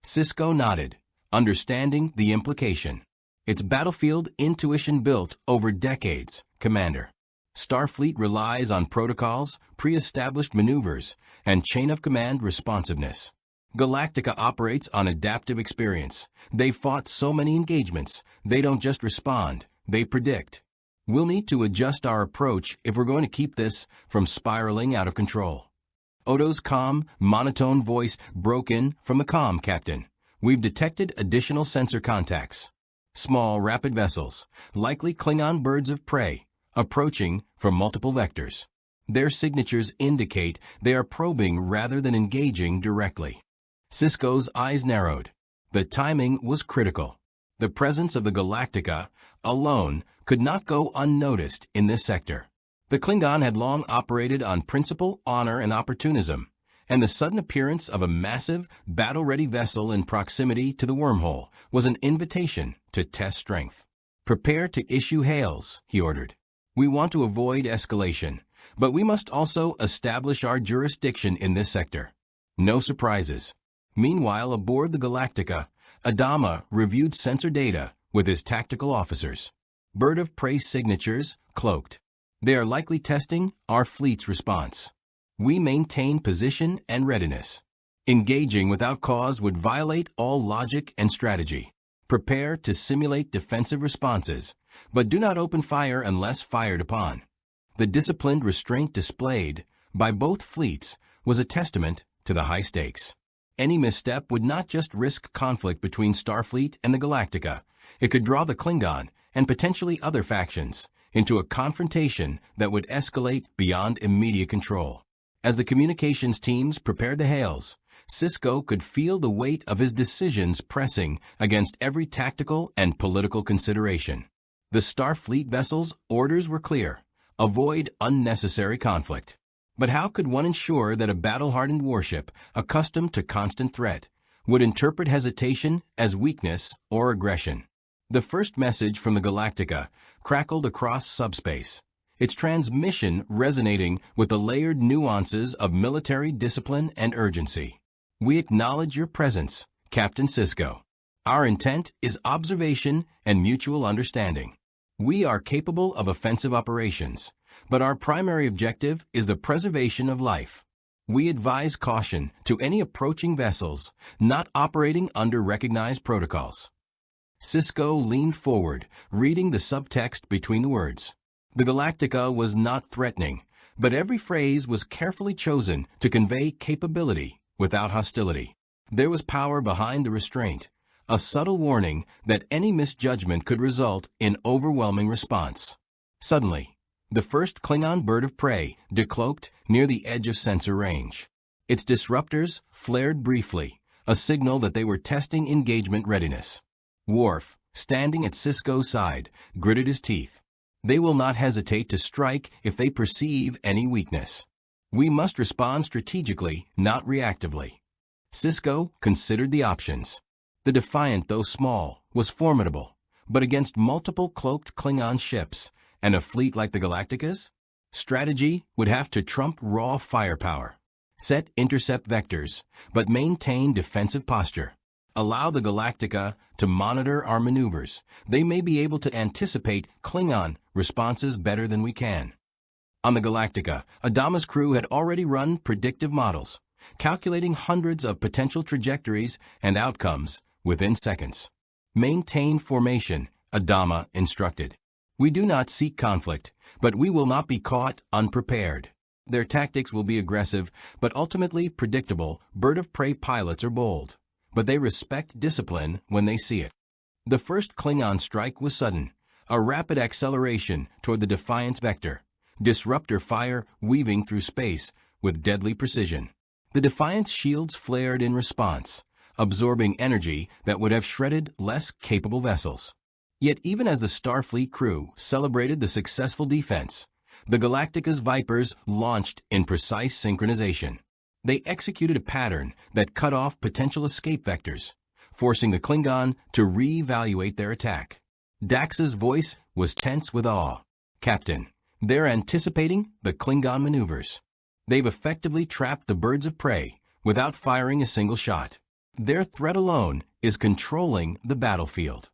Sisko nodded, understanding the implication. "It's battlefield intuition built over decades, Commander. Starfleet relies on protocols, pre-established maneuvers, and chain-of-command responsiveness. Galactica operates on adaptive experience. They've fought so many engagements, they don't just respond, they predict. We'll need to adjust our approach if we're going to keep this from spiraling out of control." Odo's calm, monotone voice broke in from the comm, "Captain. We've detected additional sensor contacts. Small, rapid vessels, likely Klingon birds of prey, approaching from multiple vectors. Their signatures indicate they are probing rather than engaging directly." Sisko's eyes narrowed. The timing was critical. The presence of the Galactica alone could not go unnoticed in this sector. The Klingon had long operated on principle, honor, and opportunism, and the sudden appearance of a massive, battle-ready vessel in proximity to the wormhole was an invitation to test strength. "Prepare to issue hails," he ordered. "We want to avoid escalation, but we must also establish our jurisdiction in this sector. No surprises." Meanwhile, aboard the Galactica, Adama reviewed sensor data with his tactical officers. Bird of prey signatures cloaked. They are likely testing our fleet's response. We maintain position and readiness. Engaging without cause would violate all logic and strategy. Prepare to simulate defensive responses, but do not open fire unless fired upon. The disciplined restraint displayed by both fleets was a testament to the high stakes. Any misstep would not just risk conflict between Starfleet and the Galactica, it could draw the Klingon and potentially other factions into a confrontation that would escalate beyond immediate control. As the communications teams prepared the hails, Sisko could feel the weight of his decisions pressing against every tactical and political consideration. The Starfleet vessel's orders were clear: avoid unnecessary conflict. But how could one ensure that a battle-hardened warship, accustomed to constant threat, would interpret hesitation as weakness or aggression? The first message from the Galactica crackled across subspace, its transmission resonating with the layered nuances of military discipline and urgency. "We acknowledge your presence, Captain Sisko. Our intent is observation and mutual understanding. We are capable of offensive operations, but our primary objective is the preservation of life. We advise caution to any approaching vessels not operating under recognized protocols." Sisko leaned forward, reading the subtext between the words. The Galactica was not threatening, but every phrase was carefully chosen to convey capability without hostility. There was power behind the restraint, a subtle warning that any misjudgment could result in overwhelming response. Suddenly, the first Klingon bird of prey decloaked near the edge of sensor range. Its disruptors flared briefly, a signal that they were testing engagement readiness. Worf, standing at Sisko's side, gritted his teeth. They will not hesitate to strike if they perceive any weakness. We must respond strategically, not reactively. Sisko considered the options. The Defiant, though small, was formidable, but against multiple cloaked Klingon ships and a fleet like the Galactica's, strategy would have to trump raw firepower. Set intercept vectors, but maintain defensive posture. Allow the Galactica to monitor our maneuvers. They may be able to anticipate Klingon responses better than we can. On the Galactica, Adama's crew had already run predictive models, calculating hundreds of potential trajectories and outcomes within seconds. Maintain formation, Adama instructed. We do not seek conflict, but we will not be caught unprepared. Their tactics will be aggressive, but ultimately predictable. Bird-of-prey pilots are bold, but they respect discipline when they see it. The first Klingon strike was sudden, a rapid acceleration toward the Defiance vector, disruptor fire weaving through space with deadly precision. The Defiance shields flared in response, absorbing energy that would have shredded less capable vessels. Yet even as the Starfleet crew celebrated the successful defense, the Galactica's Vipers launched in precise synchronization. They executed a pattern that cut off potential escape vectors, forcing the Klingon to re-evaluate their attack. Dax's voice was tense with awe. Captain, they're anticipating the Klingon maneuvers. They've effectively trapped the birds of prey without firing a single shot. Their threat alone is controlling the battlefield.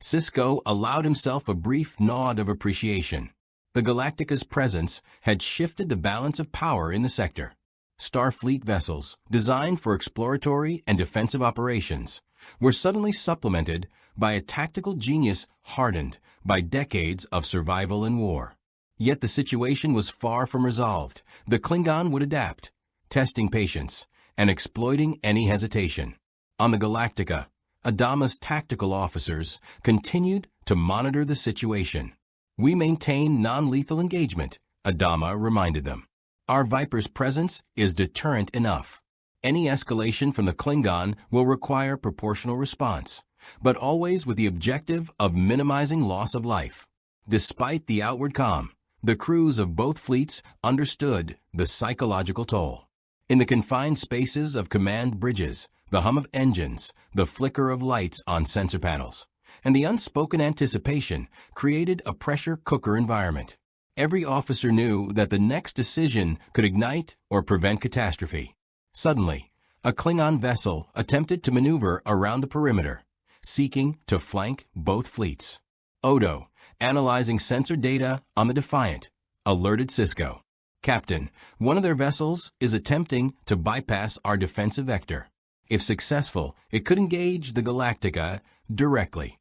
Sisko allowed himself a brief nod of appreciation. The Galactica's presence had shifted the balance of power in the sector. Starfleet vessels, designed for exploratory and defensive operations, were suddenly supplemented by a tactical genius hardened by decades of survival and war. Yet the situation was far from resolved. The Klingon would adapt, testing patience and exploiting any hesitation. On the Galactica, Adama's tactical officers continued to monitor the situation. We maintain non-lethal engagement, Adama reminded them. Our Viper's presence is deterrent enough. Any escalation from the Klingon will require proportional response, but always with the objective of minimizing loss of life. Despite the outward calm, the crews of both fleets understood the psychological toll. In the confined spaces of command bridges, the hum of engines, the flicker of lights on sensor panels, and the unspoken anticipation created a pressure cooker environment. Every officer knew that the next decision could ignite or prevent catastrophe. Suddenly, a Klingon vessel attempted to maneuver around the perimeter, seeking to flank both fleets. Odo, analyzing sensor data on the Defiant, alerted Sisko. Captain, one of their vessels is attempting to bypass our defensive vector. If successful, it could engage the Galactica directly.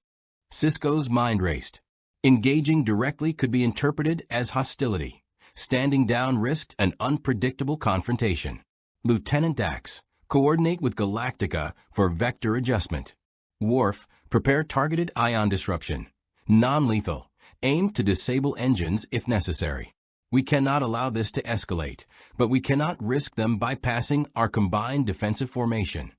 Sisko's mind raced. Engaging directly could be interpreted as hostility. Standing down risked an unpredictable confrontation. Lieutenant Dax, coordinate with Galactica for vector adjustment. Worf, prepare targeted ion disruption. Non-lethal. Aim to disable engines if necessary. We cannot allow this to escalate, but we cannot risk them bypassing our combined defensive formation.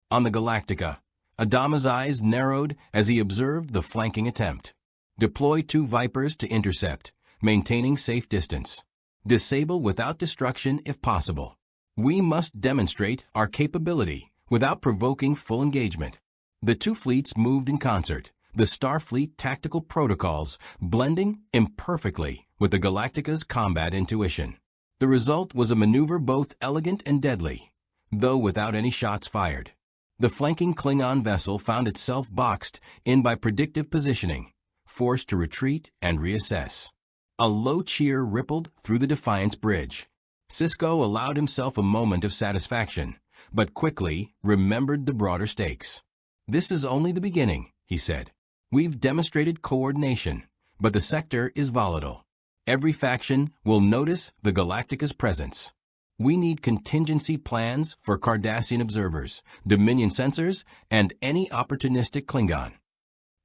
On the Galactica, Adama's eyes narrowed as he observed the flanking attempt. Deploy 2 Vipers to intercept, maintaining safe distance. Disable without destruction if possible. We must demonstrate our capability without provoking full engagement. The 2 fleets moved in concert, the Starfleet tactical protocols blending imperfectly with the Galactica's combat intuition. The result was a maneuver both elegant and deadly, though without any shots fired. The flanking Klingon vessel found itself boxed in by predictive positioning, forced to retreat and reassess. A low cheer rippled through the Defiance bridge. Sisko allowed himself a moment of satisfaction, but quickly remembered the broader stakes. This is only the beginning, he said. We've demonstrated coordination, but the sector is volatile. Every faction will notice the Galactica's presence. We need contingency plans for Cardassian observers, Dominion sensors, and any opportunistic Klingon.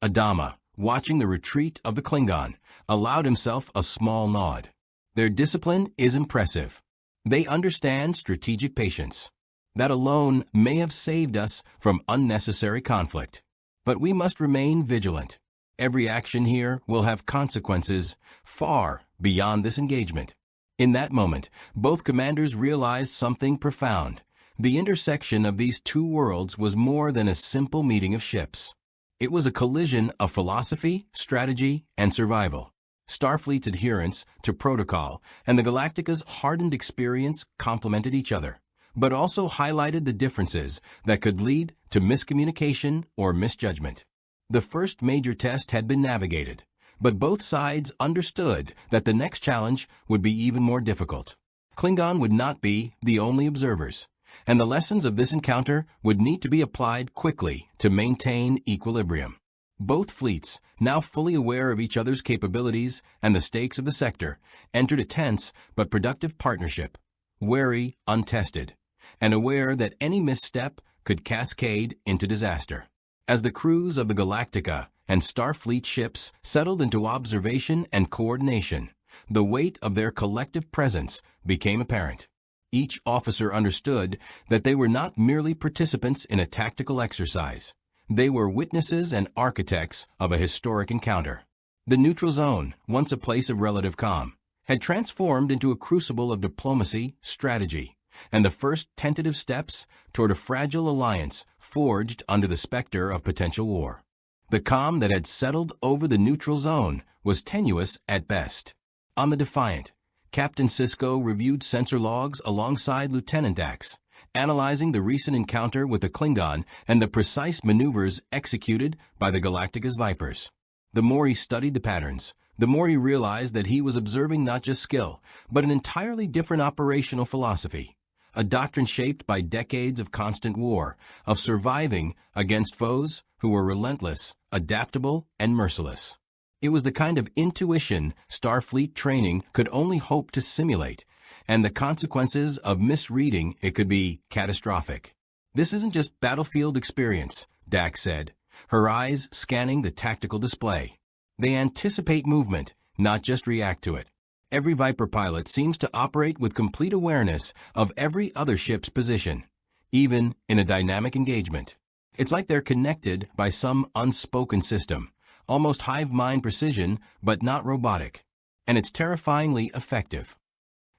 Adama, watching the retreat of the Klingon, allowed himself a small nod. Their discipline is impressive. They understand strategic patience. That alone may have saved us from unnecessary conflict. But we must remain vigilant. Every action here will have consequences far beyond this engagement. In that moment, both commanders realized something profound. The intersection of these 2 worlds was more than a simple meeting of ships. It was a collision of philosophy, strategy, and survival. Starfleet's adherence to protocol and the Galactica's hardened experience complemented each other, but also highlighted the differences that could lead to miscommunication or misjudgment. The first major test had been navigated, but both sides understood that the next challenge would be even more difficult. Klingon would not be the only observers. and the lessons of this encounter would need to be applied quickly to maintain equilibrium. Both fleets, now fully aware of each other's capabilities and the stakes of the sector, entered a tense but productive partnership, wary, untested, and aware that any misstep could cascade into disaster. As the crews of the Galactica and Starfleet ships settled into observation and coordination, the weight of their collective presence became apparent. Each officer understood that they were not merely participants in a tactical exercise. They were witnesses and architects of a historic encounter. The neutral zone, once a place of relative calm, had transformed into a crucible of diplomacy, strategy, and the first tentative steps toward a fragile alliance forged under the specter of potential war. The calm that had settled over the neutral zone was tenuous at best. On the Defiant, Captain Sisko reviewed sensor logs alongside Lieutenant Dax, analyzing the recent encounter with the Klingon and the precise maneuvers executed by the Galactica's Vipers. The more he studied the patterns, the more he realized that he was observing not just skill, but an entirely different operational philosophy, a doctrine shaped by decades of constant war, of surviving against foes who were relentless, adaptable, and merciless. It was the kind of intuition Starfleet training could only hope to simulate, and the consequences of misreading it could be catastrophic. "This isn't just battlefield experience," Dax said, her eyes scanning the tactical display. "They anticipate movement, not just react to it. Every Viper pilot seems to operate with complete awareness of every other ship's position, even in a dynamic engagement. It's like they're connected by some unspoken system, almost hive-mind precision, but not robotic. And it's terrifyingly effective."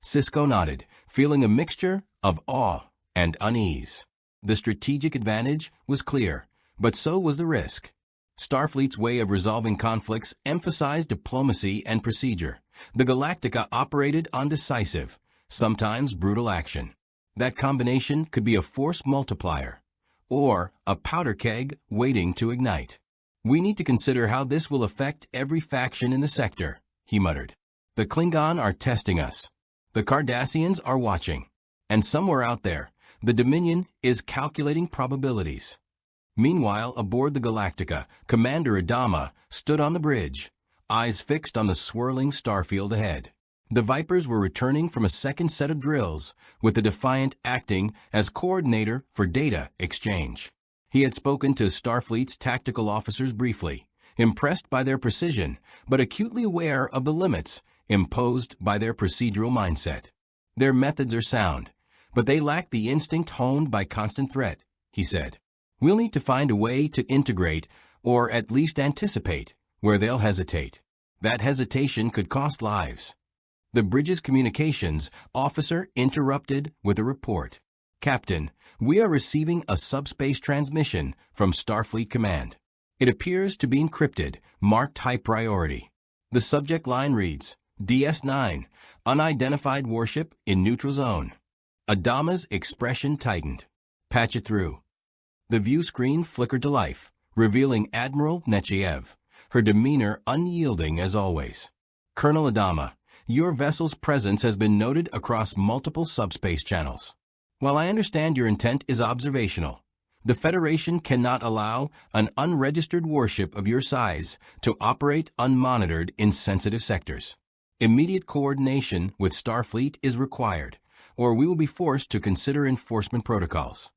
Sisko nodded, feeling a mixture of awe and unease. The strategic advantage was clear, but so was the risk. Starfleet's way of resolving conflicts emphasized diplomacy and procedure. The Galactica operated on decisive, sometimes brutal action. That combination could be a force multiplier, or a powder keg waiting to ignite. "We need to consider how this will affect every faction in the sector," he muttered. "The Klingon are testing us. The Cardassians are watching. And somewhere out there, the Dominion is calculating probabilities." Meanwhile, aboard the Galactica, Commander Adama stood on the bridge, eyes fixed on the swirling starfield ahead. The Vipers were returning from a second set of drills, with the Defiant acting as coordinator for data exchange. He had spoken to Starfleet's tactical officers briefly, impressed by their precision, but acutely aware of the limits imposed by their procedural mindset. "Their methods are sound, but they lack the instinct honed by constant threat," he said. "We'll need to find a way to integrate, or at least anticipate, where they'll hesitate. That hesitation could cost lives." The bridge's communications officer interrupted with a report. "Captain, we are receiving a subspace transmission from Starfleet Command. It appears to be encrypted, marked high priority. The subject line reads, DS-9, unidentified warship in neutral zone." Adama's expression tightened. "Patch it through." The view screen flickered to life, revealing Admiral Nechayev, her demeanor unyielding as always. "Colonel Adama, your vessel's presence has been noted across multiple subspace channels. While I understand your intent is observational, the Federation cannot allow an unregistered warship of your size to operate unmonitored in sensitive sectors. Immediate coordination with Starfleet is required, or we will be forced to consider enforcement protocols."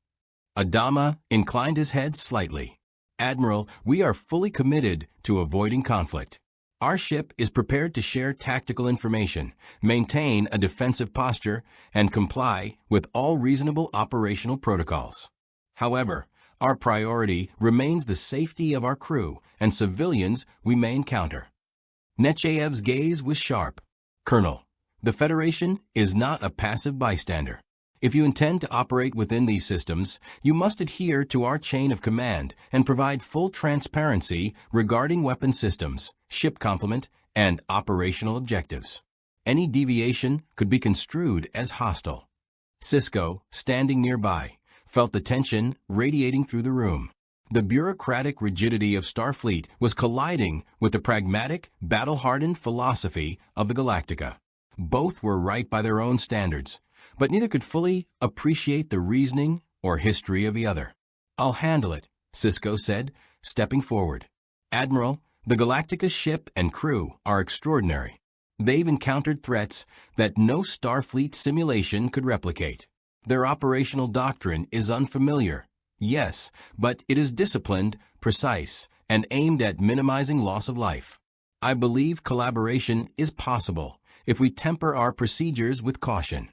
Adama inclined his head slightly. "Admiral, we are fully committed to avoiding conflict. Our ship is prepared to share tactical information, maintain a defensive posture, and comply with all reasonable operational protocols. However, our priority remains the safety of our crew and civilians we may encounter." Nechayev's gaze was sharp. "Colonel, the Federation is not a passive bystander. If you intend to operate within these systems, you must adhere to our chain of command and provide full transparency regarding weapon systems, ship complement, and operational objectives. Any deviation could be construed as hostile." Sisko, standing nearby, felt the tension radiating through the room. The bureaucratic rigidity of Starfleet was colliding with the pragmatic, battle-hardened philosophy of the Galactica. Both were right by their own standards, but neither could fully appreciate the reasoning or history of the other. "I'll handle it," Sisko said, stepping forward. "Admiral, the Galactica's ship and crew are extraordinary. They've encountered threats that no Starfleet simulation could replicate. Their operational doctrine is unfamiliar, yes, but it is disciplined, precise, and aimed at minimizing loss of life. I believe collaboration is possible if we temper our procedures with caution."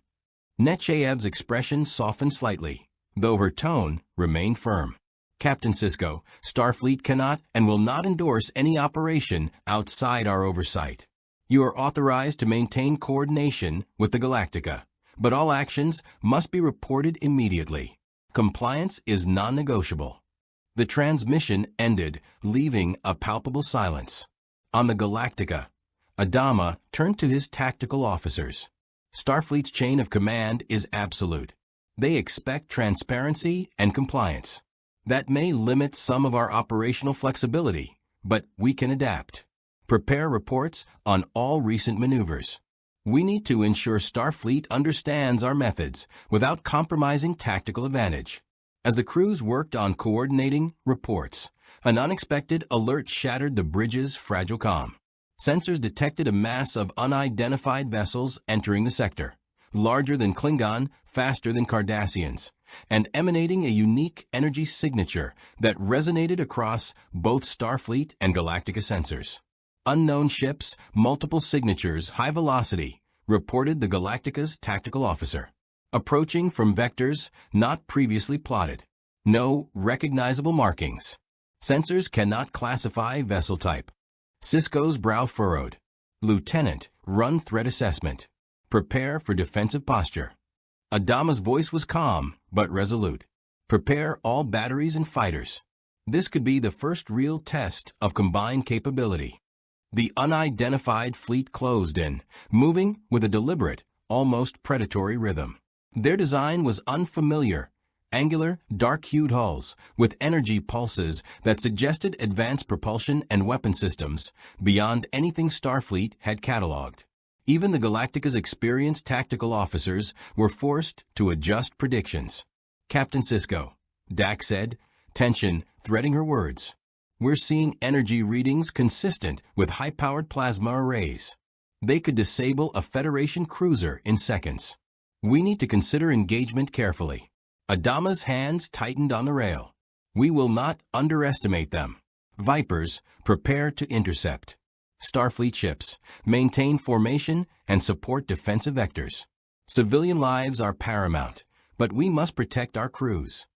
Nechayev's expression softened slightly, though her tone remained firm. "Captain Sisko, Starfleet cannot and will not endorse any operation outside our oversight. You are authorized to maintain coordination with the Galactica, but all actions must be reported immediately. Compliance is non-negotiable." The transmission ended, leaving a palpable silence. On the Galactica, Adama turned to his tactical officers. "Starfleet's chain of command is absolute. They expect transparency and compliance. That may limit some of our operational flexibility, but we can adapt. Prepare reports on all recent maneuvers. We need to ensure Starfleet understands our methods without compromising tactical advantage." As the crews worked on coordinating reports, an unexpected alert shattered the bridge's fragile calm. Sensors detected a mass of unidentified vessels entering the sector, larger than Klingon, faster than Cardassians, and emanating a unique energy signature that resonated across both Starfleet and Galactica sensors. "Unknown ships, multiple signatures, high velocity," reported the Galactica's tactical officer. "Approaching from vectors not previously plotted. No recognizable markings. Sensors cannot classify vessel type." Sisko's brow furrowed. "Lieutenant, run threat assessment. Prepare for defensive posture." Adama's voice was calm, but resolute. "Prepare all batteries and fighters. This could be the first real test of combined capability." The unidentified fleet closed in, moving with a deliberate, almost predatory rhythm. Their design was unfamiliar, angular, dark-hued hulls with energy pulses that suggested advanced propulsion and weapon systems beyond anything Starfleet had cataloged. Even the Galactica's experienced tactical officers were forced to adjust predictions. "Captain Sisko," Dak said, tension threading her words. "We're seeing energy readings consistent with high-powered plasma arrays. They could disable a Federation cruiser in seconds. We need to consider engagement carefully." Adama's hands tightened on the rail. "We will not underestimate them. Vipers, prepare to intercept. Starfleet ships, maintain formation and support defensive vectors. Civilian lives are paramount, but we must protect our crews."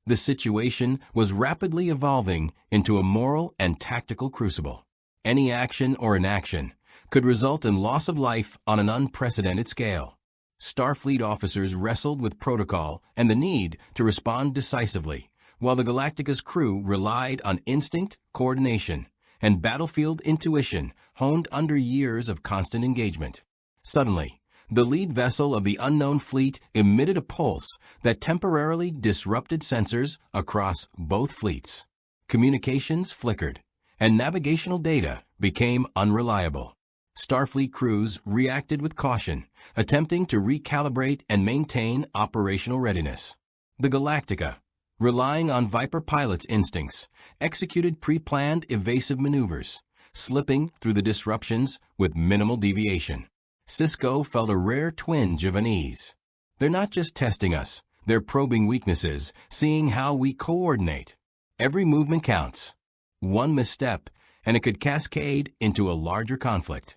The situation was rapidly evolving into a moral and tactical crucible. Any action or inaction could result in loss of life on an unprecedented scale. Starfleet officers wrestled with protocol and the need to respond decisively, while the Galactica's crew relied on instinct, coordination, and battlefield intuition honed under years of constant engagement. Suddenly, the lead vessel of the unknown fleet emitted a pulse that temporarily disrupted sensors across both fleets. Communications flickered, and navigational data became unreliable. Starfleet crews reacted with caution, attempting to recalibrate and maintain operational readiness. The Galactica, relying on Viper pilots' instincts, executed pre-planned evasive maneuvers, slipping through the disruptions with minimal deviation. Sisko felt a rare twinge of unease. "They're not just testing us, they're probing weaknesses, seeing how we coordinate. Every movement counts. One misstep, and it could cascade into a larger conflict."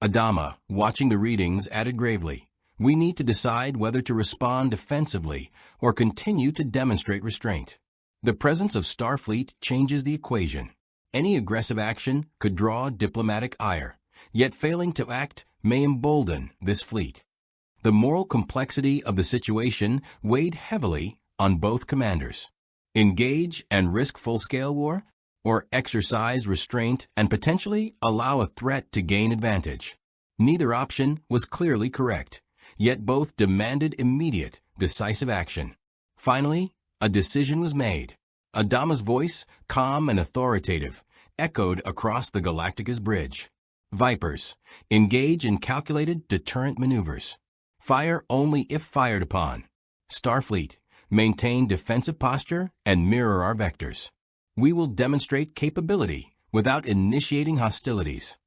Adama, watching the readings, added gravely, "We need to decide whether to respond defensively or continue to demonstrate restraint. The presence of Starfleet changes the equation. Any aggressive action could draw diplomatic ire, yet failing to act may embolden this fleet." The moral complexity of the situation weighed heavily on both commanders. Engage and risk full-scale war, or exercise restraint and potentially allow a threat to gain advantage? Neither option was clearly correct, yet both demanded immediate, decisive action. Finally, a decision was made. Adama's voice, calm and authoritative, echoed across the Galactica's bridge. "Vipers, engage in calculated deterrent maneuvers. Fire only if fired upon. Starfleet, maintain defensive posture and mirror our vectors. We will demonstrate capability without initiating hostilities.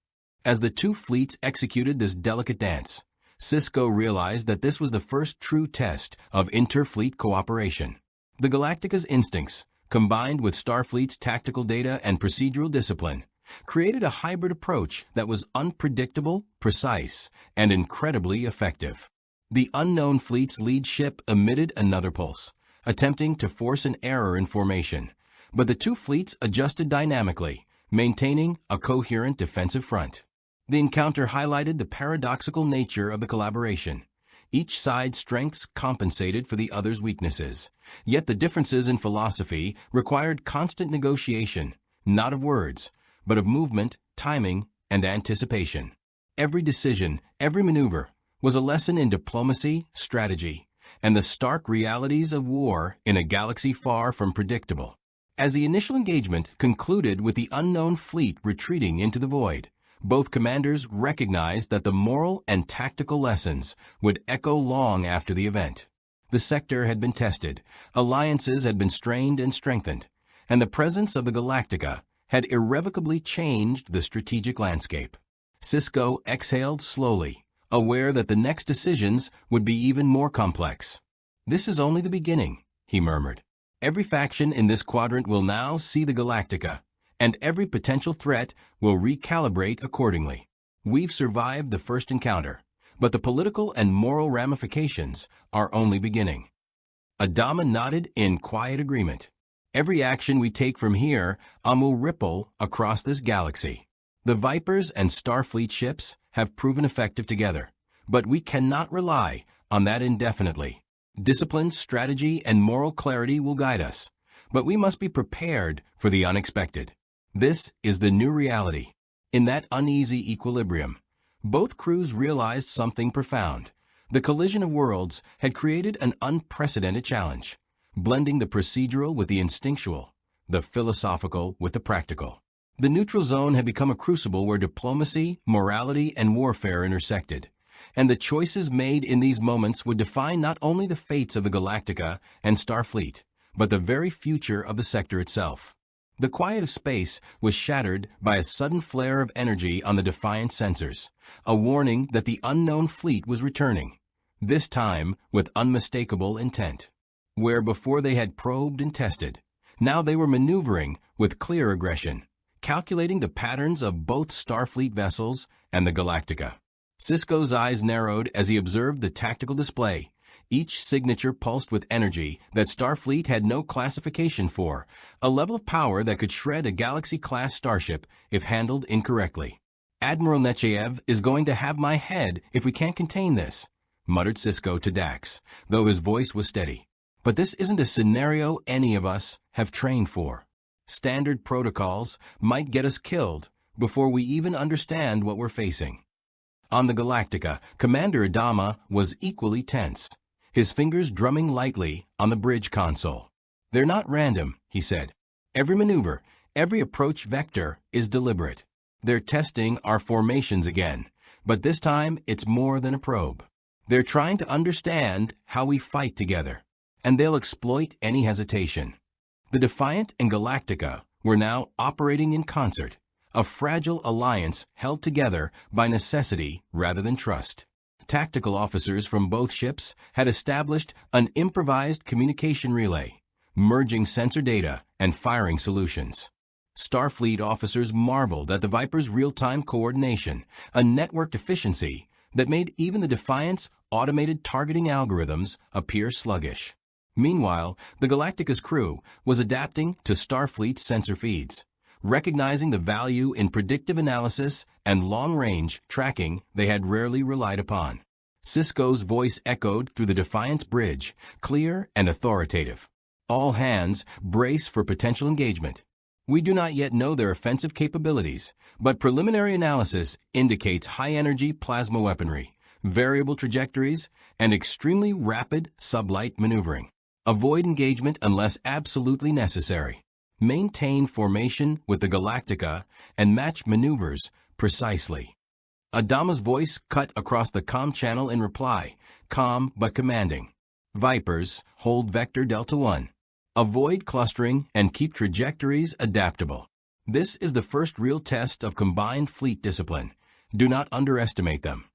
As the two fleets executed this delicate dance, Sisko realized that this was the first true test of interfleet cooperation. The Galactica's instincts, combined with Starfleet's tactical data and procedural discipline, created a hybrid approach that was unpredictable, precise, and incredibly effective. The unknown fleet's lead ship emitted another pulse, attempting to force an error in formation, but the two fleets adjusted dynamically, maintaining a coherent defensive front. The encounter highlighted the paradoxical nature of the collaboration. Each side's strengths compensated for the other's weaknesses, yet the differences in philosophy required constant negotiation, not of words, but of movement, timing, and anticipation. Every decision, every maneuver, was a lesson in diplomacy, strategy, and the stark realities of war in a galaxy far from predictable. As the initial engagement concluded with the unknown fleet retreating into the void, both commanders recognized that the moral and tactical lessons would echo long after the event. The sector had been tested, alliances had been strained and strengthened, and the presence of the Galactica had irrevocably changed the strategic landscape. Sisko exhaled slowly, aware that the next decisions would be even more complex. "This is only the beginning," he murmured. "Every faction in this quadrant will now see the Galactica, and every potential threat will recalibrate accordingly. We've survived the first encounter, but the political and moral ramifications are only beginning." Adama nodded in quiet agreement. "Every action we take from here will ripple across this galaxy. The Vipers and Starfleet ships have proven effective together, but we cannot rely on that indefinitely. Discipline, strategy, and moral clarity will guide us, but we must be prepared for the unexpected. This is the new reality." In that uneasy equilibrium, both crews realized something profound. The collision of worlds had created an unprecedented challenge, blending the procedural with the instinctual, the philosophical with the practical. The neutral zone had become a crucible where diplomacy, morality, and warfare intersected, and the choices made in these moments would define not only the fates of the Galactica and Starfleet, but the very future of the sector itself. The quiet of space was shattered by a sudden flare of energy on the Defiant sensors, a warning that the unknown fleet was returning, this time with unmistakable intent. Where before they had probed and tested, now they were maneuvering with clear aggression, calculating the patterns of both Starfleet vessels and the Galactica. Sisko's eyes narrowed as he observed the tactical display. Each signature pulsed with energy that Starfleet had no classification for, a level of power that could shred a Galaxy-class starship if handled incorrectly. "Admiral Nechayev is going to have my head if we can't contain this," muttered Sisko to Dax, though his voice was steady. "But this isn't a scenario any of us have trained for. Standard protocols might get us killed before we even understand what we're facing." On the Galactica, Commander Adama was equally tense, his fingers drumming lightly on the bridge console. "They're not random," he said. "Every maneuver, every approach vector is deliberate. They're testing our formations again, but this time it's more than a probe. They're trying to understand how we fight together, and they'll exploit any hesitation." The Defiant and Galactica were now operating in concert, a fragile alliance held together by necessity rather than trust. Tactical officers from both ships had established an improvised communication relay, merging sensor data and firing solutions. Starfleet officers marveled at the Viper's real-time coordination, a networked efficiency that made even the Defiant's automated targeting algorithms appear sluggish. Meanwhile, the Galactica's crew was adapting to Starfleet's sensor feeds, recognizing the value in predictive analysis and long-range tracking they had rarely relied upon. Sisko's voice echoed through the Defiant's bridge, clear and authoritative. "All hands, brace for potential engagement. We do not yet know their offensive capabilities, but preliminary analysis indicates high-energy plasma weaponry, variable trajectories, and extremely rapid sublight maneuvering. Avoid engagement unless absolutely necessary. Maintain formation with the Galactica and match maneuvers precisely." Adama's voice cut across the comm channel in reply, calm but commanding. Vipers, hold vector Delta 1. Avoid clustering and keep trajectories adaptable. This is the first real test of combined fleet discipline. Do not underestimate them.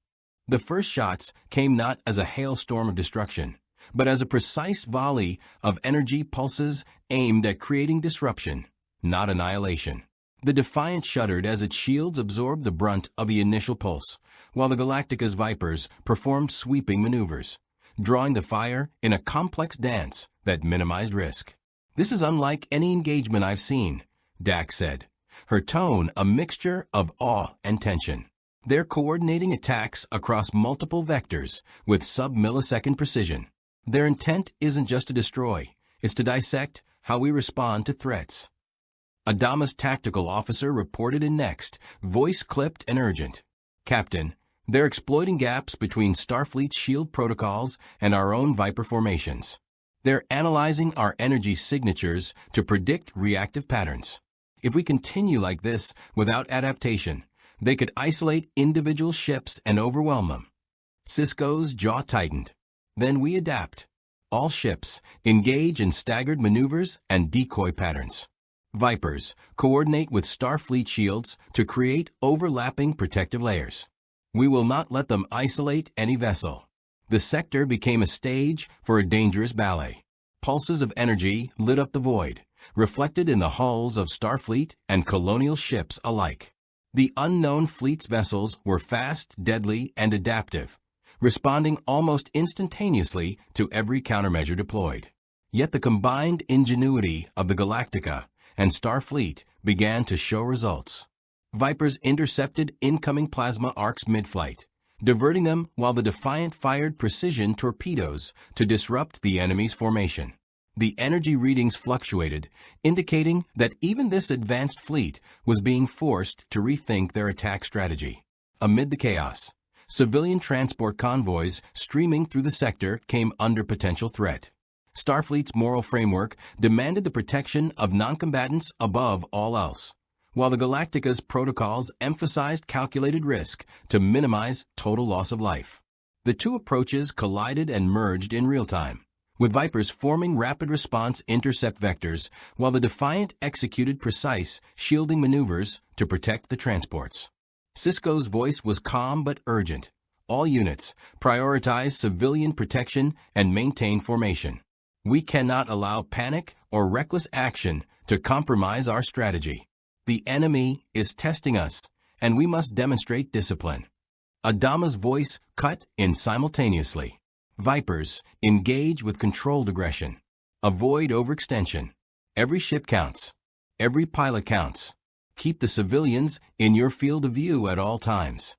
The first shots came not as a hailstorm of destruction, but as a precise volley of energy pulses aimed at creating disruption, not annihilation. The Defiant shuddered as its shields absorbed the brunt of the initial pulse, while the Galactica's Vipers performed sweeping maneuvers, drawing the fire in a complex dance that minimized risk. "This is unlike any engagement I've seen," Dax said, her tone a mixture of awe and tension. "They're coordinating attacks across multiple vectors with sub-millisecond precision. Their intent isn't just to destroy, it's to dissect how we respond to threats." Adama's tactical officer reported in next, voice clipped and urgent. "Captain, they're exploiting gaps between Starfleet's shield protocols and our own Viper formations. They're analyzing our energy signatures to predict reactive patterns. If we continue like this without adaptation, they could isolate individual ships and overwhelm them." Sisko's jaw tightened. "Then we adapt. All ships engage in staggered maneuvers and decoy patterns. Vipers coordinate with Starfleet shields to create overlapping protective layers. We will not let them isolate any vessel." The sector became a stage for a dangerous ballet. Pulses of energy lit up the void, reflected in the hulls of Starfleet and colonial ships alike. The unknown fleet's vessels were fast, deadly, and adaptive, responding almost instantaneously to every countermeasure deployed. Yet the combined ingenuity of the Galactica and Starfleet began to show results. Vipers intercepted incoming plasma arcs mid-flight, diverting them while the Defiant fired precision torpedoes to disrupt the enemy's formation. The energy readings fluctuated, indicating that even this advanced fleet was being forced to rethink their attack strategy. Amid the chaos, civilian transport convoys streaming through the sector came under potential threat. Starfleet's moral framework demanded the protection of noncombatants above all else, while the Galactica's protocols emphasized calculated risk to minimize total loss of life. The two approaches collided and merged in real time, with Vipers forming rapid response intercept vectors while the Defiant executed precise shielding maneuvers to protect the transports. Sisko's voice was calm but urgent. "All units, prioritize civilian protection and maintain formation. We cannot allow panic or reckless action to compromise our strategy. The enemy is testing us, and we must demonstrate discipline." Adama's voice cut in simultaneously. "Vipers, engage with controlled aggression. Avoid overextension. Every ship counts. Every pilot counts. Keep the civilians in your field of view at all times."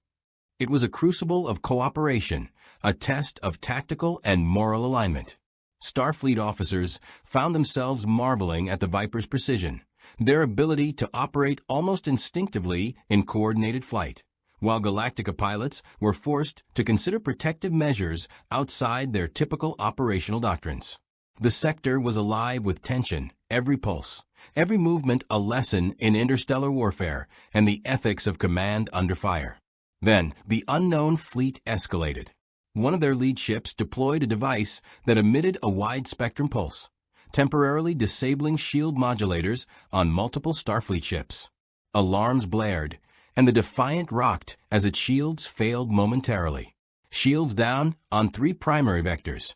It was a crucible of cooperation, a test of tactical and moral alignment. Starfleet officers found themselves marveling at the Viper's precision, their ability to operate almost instinctively in coordinated flight, while Galactica pilots were forced to consider protective measures outside their typical operational doctrines. The sector was alive with tension, every pulse, every movement a lesson in interstellar warfare and the ethics of command under fire. Then, the unknown fleet escalated. One of their lead ships deployed a device that emitted a wide-spectrum pulse, temporarily disabling shield modulators on multiple Starfleet ships. Alarms blared, and the Defiant rocked as its shields failed momentarily. "Shields down on 3 primary vectors."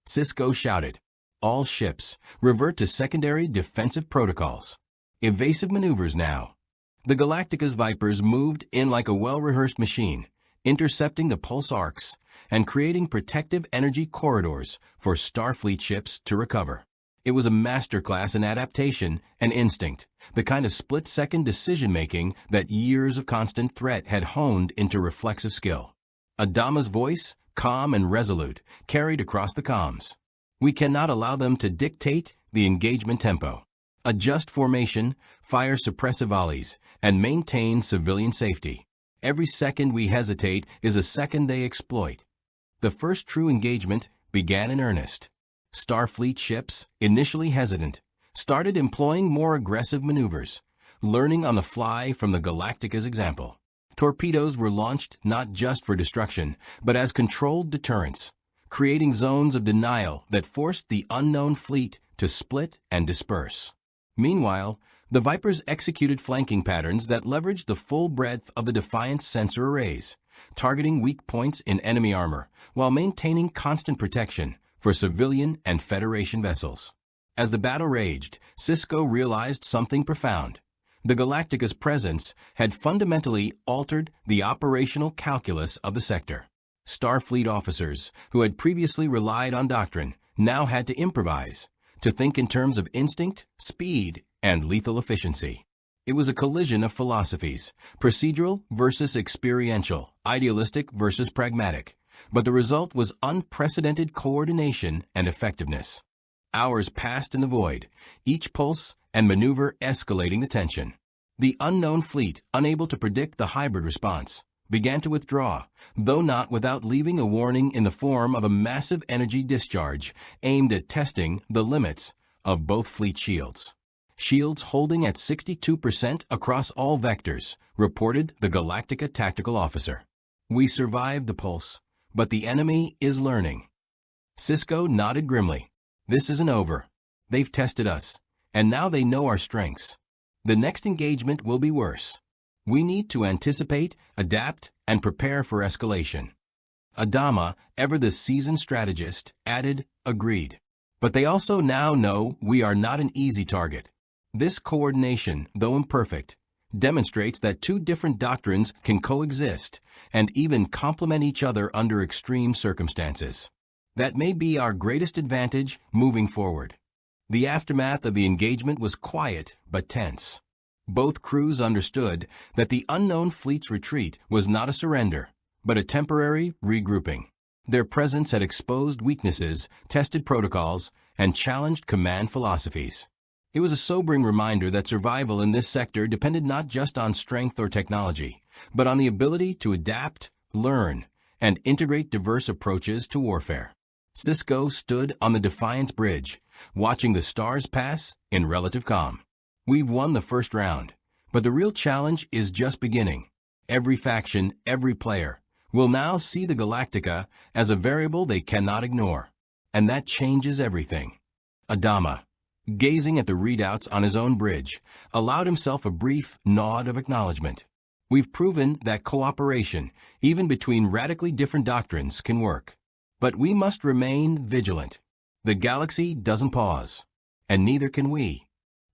Sisko shouted. "All ships, revert to secondary defensive protocols. Evasive maneuvers now." The Galactica's Vipers moved in like a well-rehearsed machine, intercepting the pulse arcs and creating protective energy corridors for Starfleet ships to recover. It was a masterclass in adaptation and instinct, the kind of split-second decision-making that years of constant threat had honed into reflexive skill. Adama's voice, calm and resolute, carried across the comms. "We cannot allow them to dictate the engagement tempo. Adjust formation, fire suppressive volleys, and maintain civilian safety. Every second we hesitate is a second they exploit." The first true engagement began in earnest. Starfleet ships, initially hesitant, started employing more aggressive maneuvers, learning on the fly from the Galactica's example. Torpedoes were launched not just for destruction, but as controlled deterrence, creating zones of denial that forced the unknown fleet to split and disperse. Meanwhile, the Vipers executed flanking patterns that leveraged the full breadth of the Defiant's sensor arrays, targeting weak points in enemy armor while maintaining constant protection for civilian and Federation vessels. As the battle raged, Sisko realized something profound. The Galactica's presence had fundamentally altered the operational calculus of the sector. Starfleet officers, who had previously relied on doctrine, now had to improvise, to think in terms of instinct, speed, and lethal efficiency. It was a collision of philosophies, procedural versus experiential, idealistic versus pragmatic, but the result was unprecedented coordination and effectiveness. Hours passed in the void, each pulse and maneuver escalating the tension. The unknown fleet, unable to predict the hybrid response, began to withdraw, though not without leaving a warning in the form of a massive energy discharge aimed at testing the limits of both fleet shields. Shields holding at 62% across all vectors, reported the Galactica tactical officer. We survived the pulse, but the enemy is learning. Sisko nodded grimly. This isn't over. They've tested us, and now they know our strengths. The next engagement will be worse. We need to anticipate, adapt, and prepare for escalation. Adama, ever the seasoned strategist, added, agreed. But they also now know we are not an easy target. This coordination, though imperfect, demonstrates that two different doctrines can coexist and even complement each other under extreme circumstances. That may be our greatest advantage moving forward. The aftermath of the engagement was quiet but tense. Both crews understood that the unknown fleet's retreat was not a surrender, but a temporary regrouping. Their presence had exposed weaknesses, tested protocols, and challenged command philosophies. It was a sobering reminder that survival in this sector depended not just on strength or technology, but on the ability to adapt, learn, and integrate diverse approaches to warfare. Sisko stood on the Defiant's bridge, watching the stars pass in relative calm. We've won the first round, but the real challenge is just beginning. Every faction, every player, will now see the Galactica as a variable they cannot ignore. And that changes everything. Adama, gazing at the readouts on his own bridge, allowed himself a brief nod of acknowledgement. We've proven that cooperation, even between radically different doctrines, can work. But we must remain vigilant. The galaxy doesn't pause, and neither can we.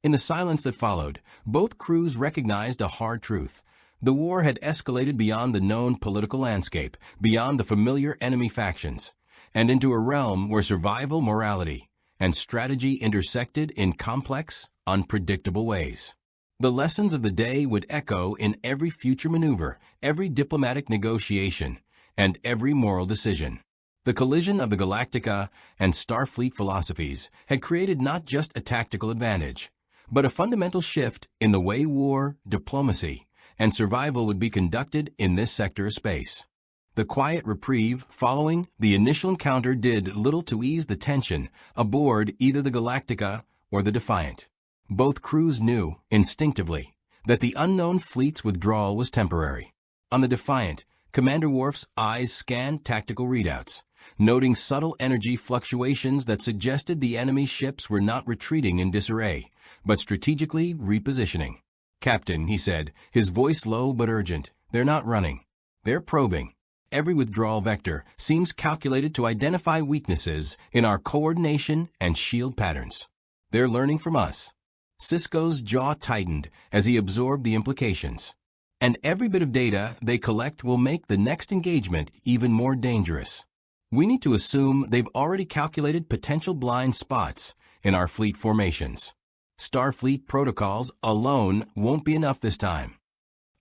In the silence that followed, both crews recognized a hard truth. The war had escalated beyond the known political landscape, beyond the familiar enemy factions, and into a realm where survival morality and strategy intersected in complex, unpredictable ways. The lessons of the day would echo in every future maneuver, every diplomatic negotiation, and every moral decision. The collision of the Galactica and Starfleet philosophies had created not just a tactical advantage, but a fundamental shift in the way war, diplomacy, and survival would be conducted in this sector of space. The quiet reprieve following the initial encounter did little to ease the tension aboard either the Galactica or the Defiant. Both crews knew, instinctively, that the unknown fleet's withdrawal was temporary. On the Defiant, Commander Worf's eyes scanned tactical readouts, noting subtle energy fluctuations that suggested the enemy ships were not retreating in disarray, but strategically repositioning. "Captain," he said, his voice low but urgent, "they're not running. They're probing. Every withdrawal vector seems calculated to identify weaknesses in our coordination and shield patterns. They're learning from us." Sisko's jaw tightened as he absorbed the implications. And every bit of data they collect will make the next engagement even more dangerous. We need to assume they've already calculated potential blind spots in our fleet formations. Starfleet protocols alone won't be enough this time.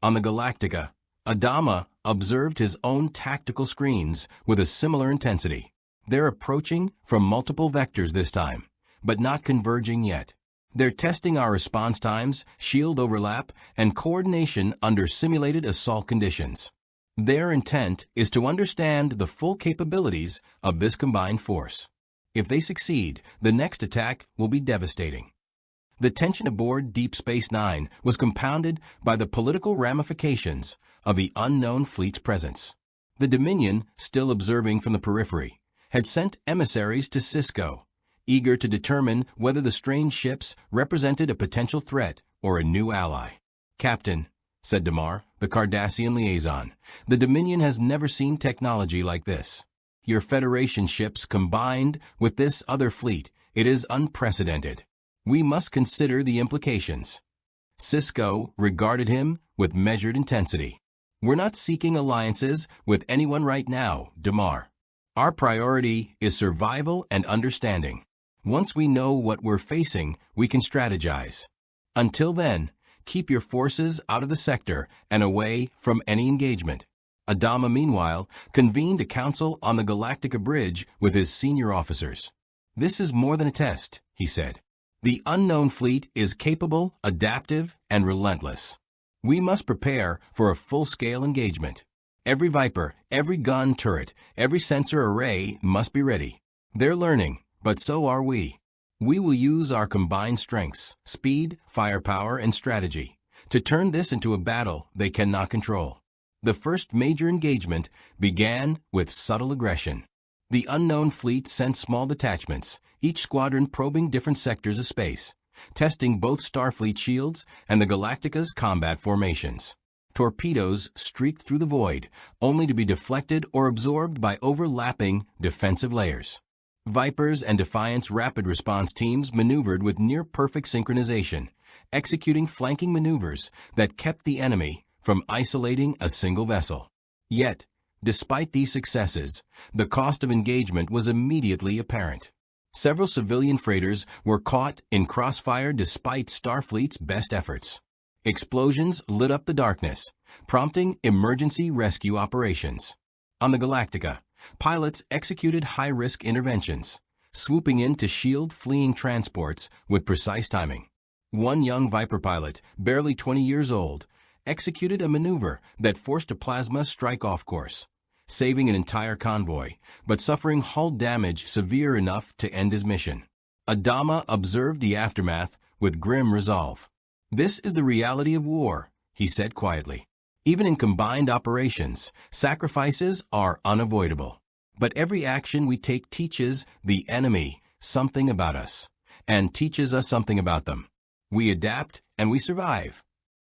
On the Galactica, Adama observed his own tactical screens with a similar intensity. They're approaching from multiple vectors this time, but not converging yet. They're testing our response times, shield overlap, and coordination under simulated assault conditions. Their intent is to understand the full capabilities of this combined force. If they succeed, the next attack will be devastating. The tension aboard Deep Space Nine was compounded by the political ramifications of the unknown fleet's presence. The Dominion, still observing from the periphery, had sent emissaries to Cisco, eager to determine whether the strange ships represented a potential threat or a new ally. "Captain," said Damar, the Cardassian liaison, "the Dominion has never seen technology like this. Your Federation ships combined with this other fleet, it is unprecedented. We must consider the implications." Cisco regarded him with measured intensity. "We're not seeking alliances with anyone right now, Damar. Our priority is survival and understanding. Once we know what we're facing, we can strategize. Until then, keep your forces out of the sector and away from any engagement." Adama, meanwhile, convened a council on the Galactica bridge with his senior officers. "This is more than a test," he said. "The unknown fleet is capable, adaptive, and relentless. We must prepare for a full-scale engagement. Every Viper, every gun turret, every sensor array must be ready. They're learning, but so are we. We will use our combined strengths, speed, firepower, and strategy to turn this into a battle they cannot control." The first major engagement began with subtle aggression. The unknown fleet sent small detachments, each squadron probing different sectors of space, testing both Starfleet shields and the Galactica's combat formations. Torpedoes streaked through the void, only to be deflected or absorbed by overlapping defensive layers. Vipers and Defiant's rapid response teams maneuvered with near-perfect synchronization, executing flanking maneuvers that kept the enemy from isolating a single vessel. Yet, despite these successes, the cost of engagement was immediately apparent. Several civilian freighters were caught in crossfire despite Starfleet's best efforts. Explosions lit up the darkness, prompting emergency rescue operations. On the Galactica, pilots executed high-risk interventions, swooping in to shield fleeing transports with precise timing. One young Viper pilot, barely 20 years old, executed a maneuver that forced a plasma strike off course, saving an entire convoy, but suffering hull damage severe enough to end his mission. Adama observed the aftermath with grim resolve. "This is the reality of war," he said quietly. "Even in combined operations, sacrifices are unavoidable. But every action we take teaches the enemy something about us, and teaches us something about them. We adapt and we survive."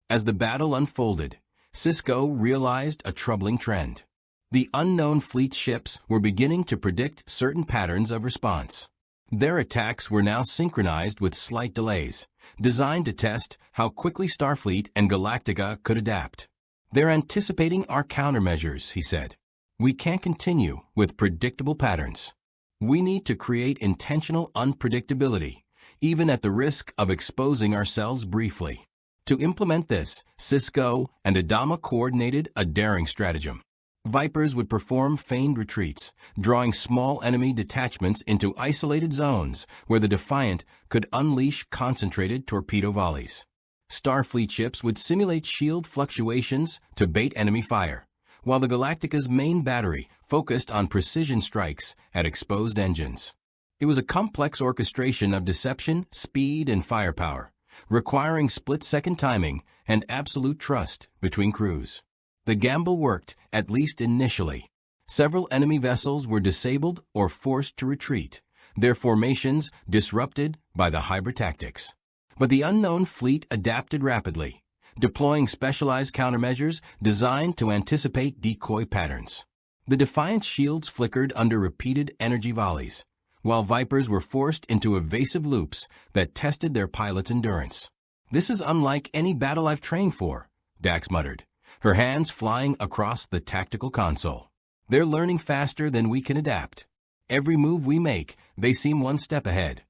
As the battle unfolded, Cisco realized a troubling trend. The unknown fleet's ships were beginning to predict certain patterns of response. Their attacks were now synchronized with slight delays, designed to test how quickly Starfleet and Galactica could adapt. "They're anticipating our countermeasures," he said. "We can't continue with predictable patterns. We need to create intentional unpredictability, even at the risk of exposing ourselves briefly." To implement this, Cisco and Adama coordinated a daring stratagem. Vipers would perform feigned retreats, drawing small enemy detachments into isolated zones where the Defiant could unleash concentrated torpedo volleys. Starfleet ships would simulate shield fluctuations to bait enemy fire, while the Galactica's main battery focused on precision strikes at exposed engines. It was a complex orchestration of deception, speed, and firepower, requiring split-second timing and absolute trust between crews. The gamble worked, at least initially. Several enemy vessels were disabled or forced to retreat, their formations disrupted by the hybrid tactics. But the unknown fleet adapted rapidly, deploying specialized countermeasures designed to anticipate decoy patterns. The Defiant's shields flickered under repeated energy volleys, while Vipers were forced into evasive loops that tested their pilots' endurance. "This is unlike any battle I've trained for," Dax muttered, her hands flying across the tactical console. "They're learning faster than we can adapt. Every move we make, they seem one step ahead."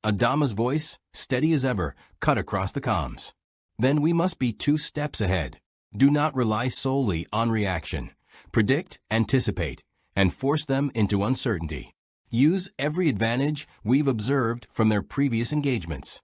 Adama's voice, steady as ever, cut across the comms. "Then we must be 2 steps ahead. Do not rely solely on reaction. Predict, anticipate, and force them into uncertainty. Use every advantage we've observed from their previous engagements."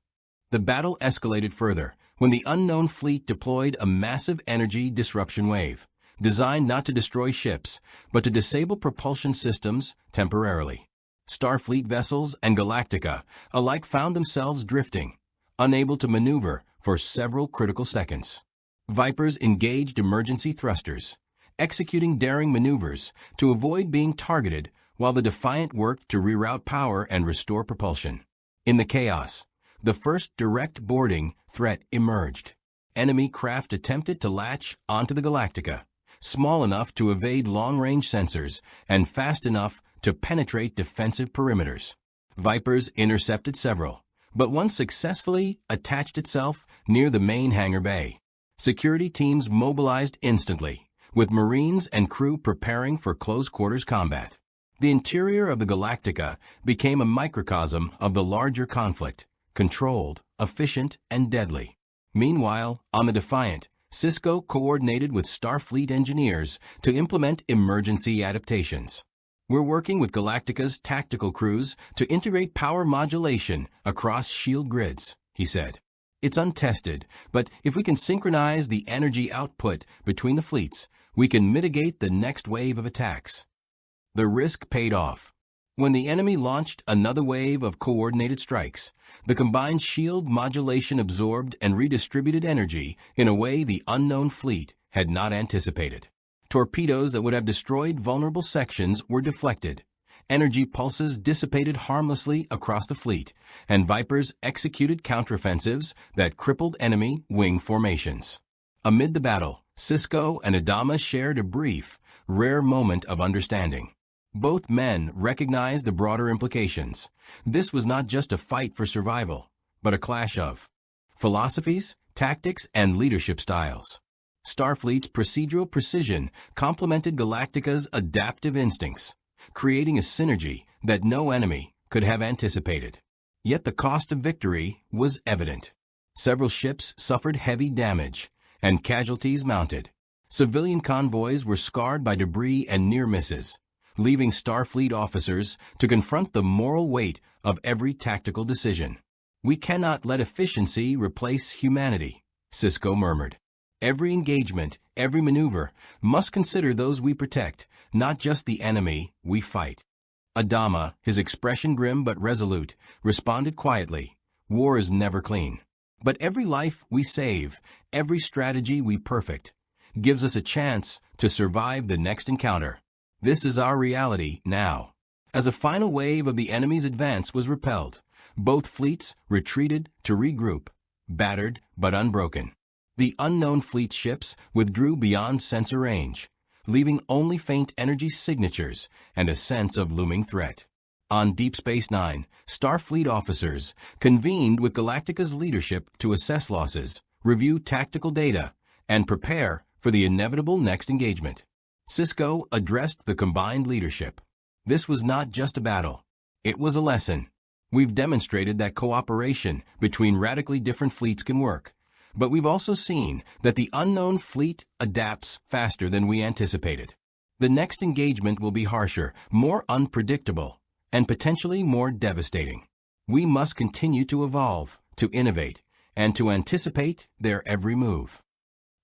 The battle escalated further when the unknown fleet deployed a massive energy disruption wave, designed not to destroy ships, but to disable propulsion systems temporarily. Starfleet vessels and Galactica alike found themselves drifting, unable to maneuver for several critical seconds. Vipers engaged emergency thrusters, executing daring maneuvers to avoid being targeted while the Defiant worked to reroute power and restore propulsion. In the chaos, the first direct boarding threat emerged. Enemy craft attempted to latch onto the Galactica, small enough to evade long-range sensors and fast enough to penetrate defensive perimeters. Vipers intercepted several, but one successfully attached itself near the main hangar bay. Security teams mobilized instantly, with Marines and crew preparing for close-quarters combat. The interior of the Galactica became a microcosm of the larger conflict, controlled, efficient, and deadly. Meanwhile, on the Defiant, Cisco coordinated with Starfleet engineers to implement emergency adaptations. We're working with Galactica's tactical crews to integrate power modulation across shield grids, he said. It's untested, but if we can synchronize the energy output between the fleets, we can mitigate the next wave of attacks. The risk paid off. When the enemy launched another wave of coordinated strikes, the combined shield modulation absorbed and redistributed energy in a way the unknown fleet had not anticipated. Torpedoes that would have destroyed vulnerable sections were deflected. Energy pulses dissipated harmlessly across the fleet, and Vipers executed counteroffensives that crippled enemy wing formations. Amid the battle, Cisco and Adama shared a brief, rare moment of understanding. Both men recognized the broader implications. This was not just a fight for survival, but a clash of philosophies, tactics, and leadership styles. Starfleet's procedural precision complemented Galactica's adaptive instincts, creating a synergy that no enemy could have anticipated. Yet the cost of victory was evident. Several ships suffered heavy damage, and casualties mounted. Civilian convoys were scarred by debris and near misses, leaving Starfleet officers to confront the moral weight of every tactical decision. "We cannot let efficiency replace humanity," Cisco murmured. "Every engagement, every maneuver, must consider those we protect, not just the enemy we fight." Adama, his expression grim but resolute, responded quietly, "War is never clean. But every life we save, every strategy we perfect, gives us a chance to survive the next encounter. This is our reality now." As a final wave of the enemy's advance was repelled, both fleets retreated to regroup, battered but unbroken. The unknown fleet ships withdrew beyond sensor range, leaving only faint energy signatures and a sense of looming threat. On Deep Space Nine, Starfleet officers convened with Galactica's leadership to assess losses, review tactical data, and prepare for the inevitable next engagement. Cisco addressed the combined leadership. "This was not just a battle. It was a lesson. We've demonstrated that cooperation between radically different fleets can work. But we've also seen that the unknown fleet adapts faster than we anticipated. The next engagement will be harsher, more unpredictable, and potentially more devastating. We must continue to evolve, to innovate, and to anticipate their every move."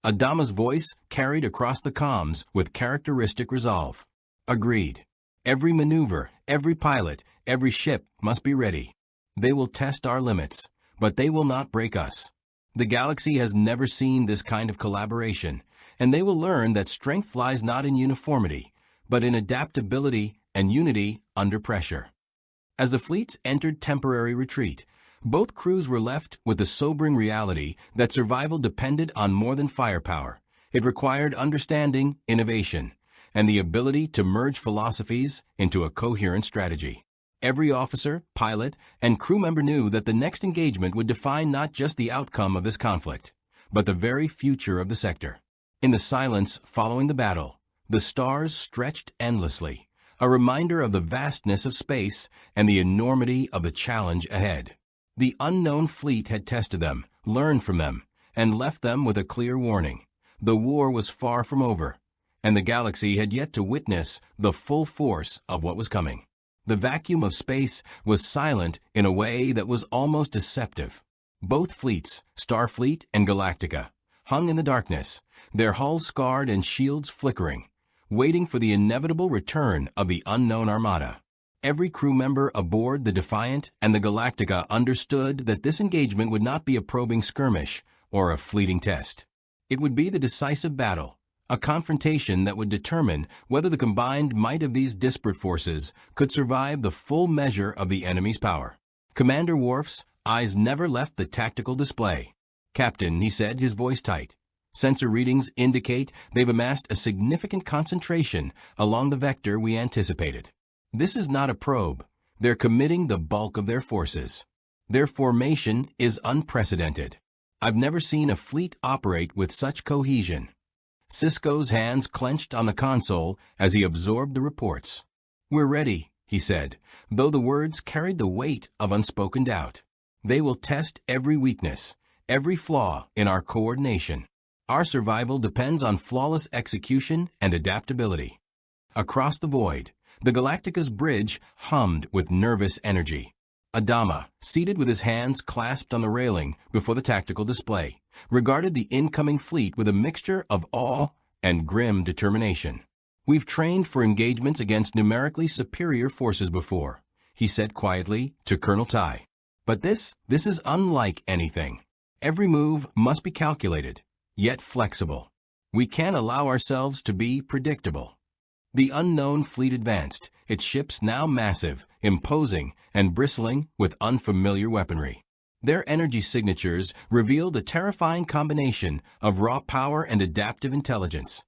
Adama's voice carried across the comms with characteristic resolve. "Agreed. Every maneuver, every pilot, every ship must be ready. They will test our limits, but they will not break us. The galaxy has never seen this kind of collaboration, and they will learn that strength lies not in uniformity, but in adaptability and unity under pressure." As the fleets entered temporary retreat, both crews were left with the sobering reality that survival depended on more than firepower. It required understanding, innovation, and the ability to merge philosophies into a coherent strategy. Every officer, pilot, and crew member knew that the next engagement would define not just the outcome of this conflict, but the very future of the sector. In the silence following the battle, the stars stretched endlessly, a reminder of the vastness of space and the enormity of the challenge ahead. The unknown fleet had tested them, learned from them, and left them with a clear warning. The war was far from over, and the galaxy had yet to witness the full force of what was coming. The vacuum of space was silent in a way that was almost deceptive. Both fleets, Starfleet and Galactica, hung in the darkness, their hulls scarred and shields flickering, waiting for the inevitable return of the unknown armada. Every crew member aboard the Defiant and the Galactica understood that this engagement would not be a probing skirmish or a fleeting test. It would be the decisive battle, a confrontation that would determine whether the combined might of these disparate forces could survive the full measure of the enemy's power. Commander Worf's eyes never left the tactical display. "Captain," he said, his voice tight. "Sensor readings indicate they've amassed a significant concentration along the vector we anticipated. This is not a probe. They're committing the bulk of their forces. Their formation is unprecedented. I've never seen a fleet operate with such cohesion." Sisko's hands clenched on the console as he absorbed the reports. "We're ready," he said, though the words carried the weight of unspoken doubt. "They will test every weakness, every flaw in our coordination. Our survival depends on flawless execution and adaptability." Across the void, the Galactica's bridge hummed with nervous energy. Adama, seated with his hands clasped on the railing before the tactical display, regarded the incoming fleet with a mixture of awe and grim determination. "We've trained for engagements against numerically superior forces before," he said quietly to Colonel Tai. "But this is unlike anything. Every move must be calculated, yet flexible. We can't allow ourselves to be predictable." The unknown fleet advanced, its ships now massive, imposing, and bristling with unfamiliar weaponry. Their energy signatures revealed a terrifying combination of raw power and adaptive intelligence,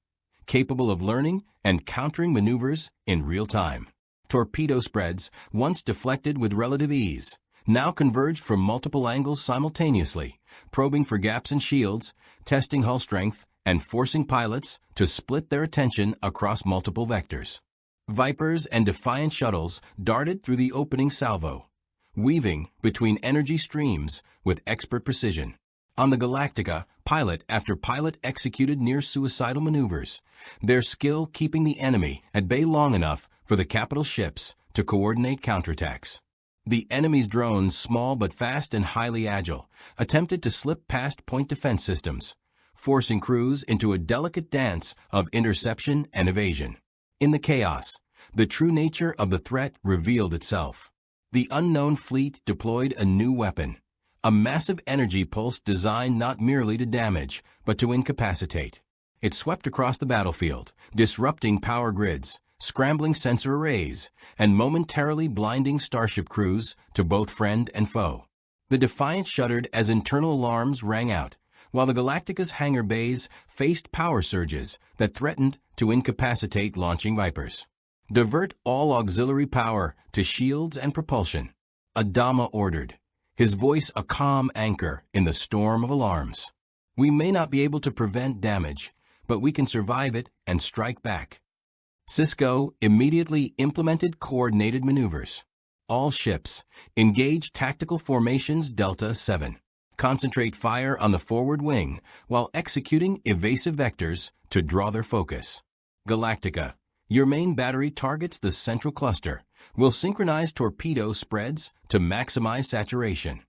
capable of learning and countering maneuvers in real time. Torpedo spreads, once deflected with relative ease, now converged from multiple angles simultaneously, probing for gaps in shields, testing hull strength, and forcing pilots to split their attention across multiple vectors. Vipers and Defiant shuttles darted through the opening salvo, weaving between energy streams with expert precision. On the Galactica, pilot after pilot executed near-suicidal maneuvers, their skill keeping the enemy at bay long enough for the capital ships to coordinate counterattacks. The enemy's drones, small but fast and highly agile, attempted to slip past point defense systems, forcing crews into a delicate dance of interception and evasion. In the chaos, the true nature of the threat revealed itself. The unknown fleet deployed a new weapon, a massive energy pulse designed not merely to damage, but to incapacitate. It swept across the battlefield, disrupting power grids, scrambling sensor arrays, and momentarily blinding starship crews to both friend and foe. The Defiant shuddered as internal alarms rang out, while the Galactica's hangar bays faced power surges that threatened to incapacitate launching Vipers. "Divert all auxiliary power to shields and propulsion," Adama ordered, his voice a calm anchor in the storm of alarms. "We may not be able to prevent damage, but we can survive it and strike back." Sisko immediately implemented coordinated maneuvers. "All ships, engage tactical formations Delta 7. Concentrate fire on the forward wing while executing evasive vectors to draw their focus. Galactica, your main battery targets the central cluster. We'll synchronize torpedo spreads to maximize saturation."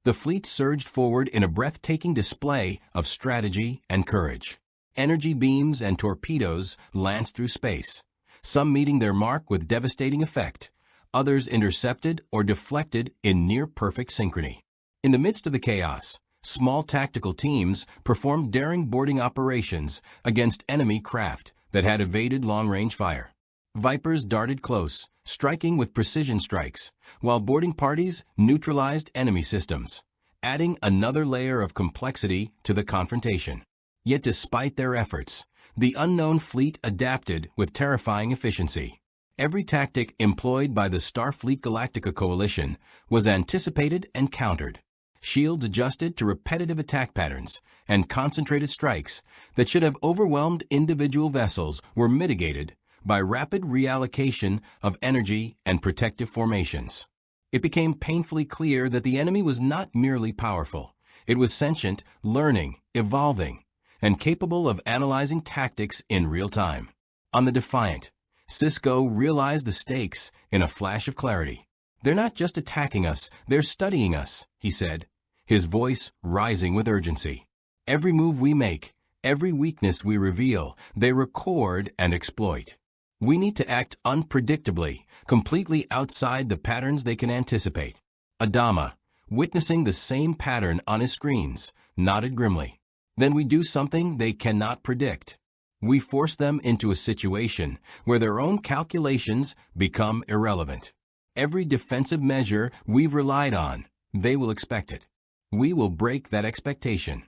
The fleet surged forward in a breathtaking display of strategy and courage. Energy beams and torpedoes lanced through space, some meeting their mark with devastating effect, others intercepted or deflected in near-perfect synchrony. In the midst of the chaos, small tactical teams performed daring boarding operations against enemy craft that had evaded long-range fire. Vipers darted close, striking with precision strikes, while boarding parties neutralized enemy systems, adding another layer of complexity to the confrontation. Yet despite their efforts, the unknown fleet adapted with terrifying efficiency. Every tactic employed by the Starfleet Galactica coalition was anticipated and countered. Shields adjusted to repetitive attack patterns, and concentrated strikes that should have overwhelmed individual vessels were mitigated by rapid reallocation of energy and protective formations. It became painfully clear that the enemy was not merely powerful. It was sentient, learning, evolving, and capable of analyzing tactics in real time. On the Defiant, Sisko realized the stakes in a flash of clarity. "They're not just attacking us, they're studying us," he said, his voice rising with urgency. "Every move we make, every weakness we reveal, they record and exploit. We need to act unpredictably, completely outside the patterns they can anticipate. Adama, witnessing the same pattern on his screens, nodded grimly. Then we do something they cannot predict. We force them into a situation where their own calculations become irrelevant. Every defensive measure we've relied on, they will expect it. We will break that expectation.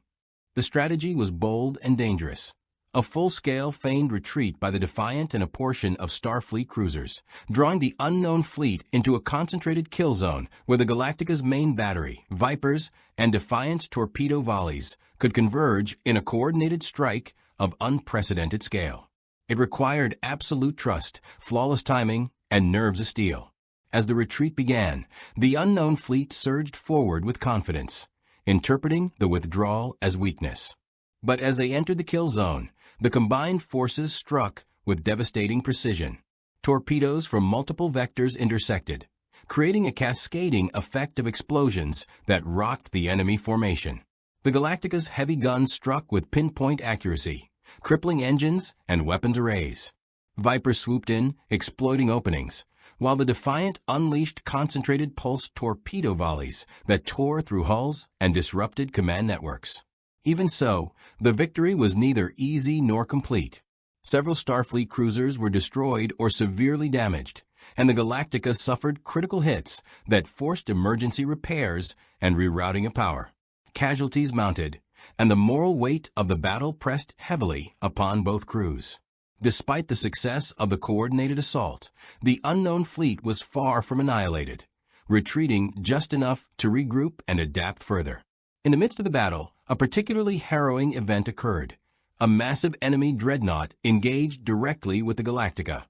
The strategy was bold and dangerous. A full-scale feigned retreat by the Defiant and a portion of Starfleet cruisers, drawing the unknown fleet into a concentrated kill zone where the Galactica's main battery, Vipers, and Defiant's torpedo volleys could converge in a coordinated strike of unprecedented scale. It required absolute trust, flawless timing, and nerves of steel. As the retreat began, the unknown fleet surged forward with confidence, interpreting the withdrawal as weakness. But as they entered the kill zone, the combined forces struck with devastating precision. Torpedoes from multiple vectors intersected, creating a cascading effect of explosions that rocked the enemy formation. The Galactica's heavy guns struck with pinpoint accuracy, crippling engines and weapons arrays. Vipers swooped in, exploiting openings, while the Defiant unleashed concentrated pulse torpedo volleys that tore through hulls and disrupted command networks. Even so, the victory was neither easy nor complete. Several Starfleet cruisers were destroyed or severely damaged, and the Galactica suffered critical hits that forced emergency repairs and rerouting of power. Casualties mounted, and the moral weight of the battle pressed heavily upon both crews. Despite the success of the coordinated assault, the unknown fleet was far from annihilated, retreating just enough to regroup and adapt further. In the midst of the battle, a particularly harrowing event occurred. A massive enemy dreadnought engaged directly with the Galactica,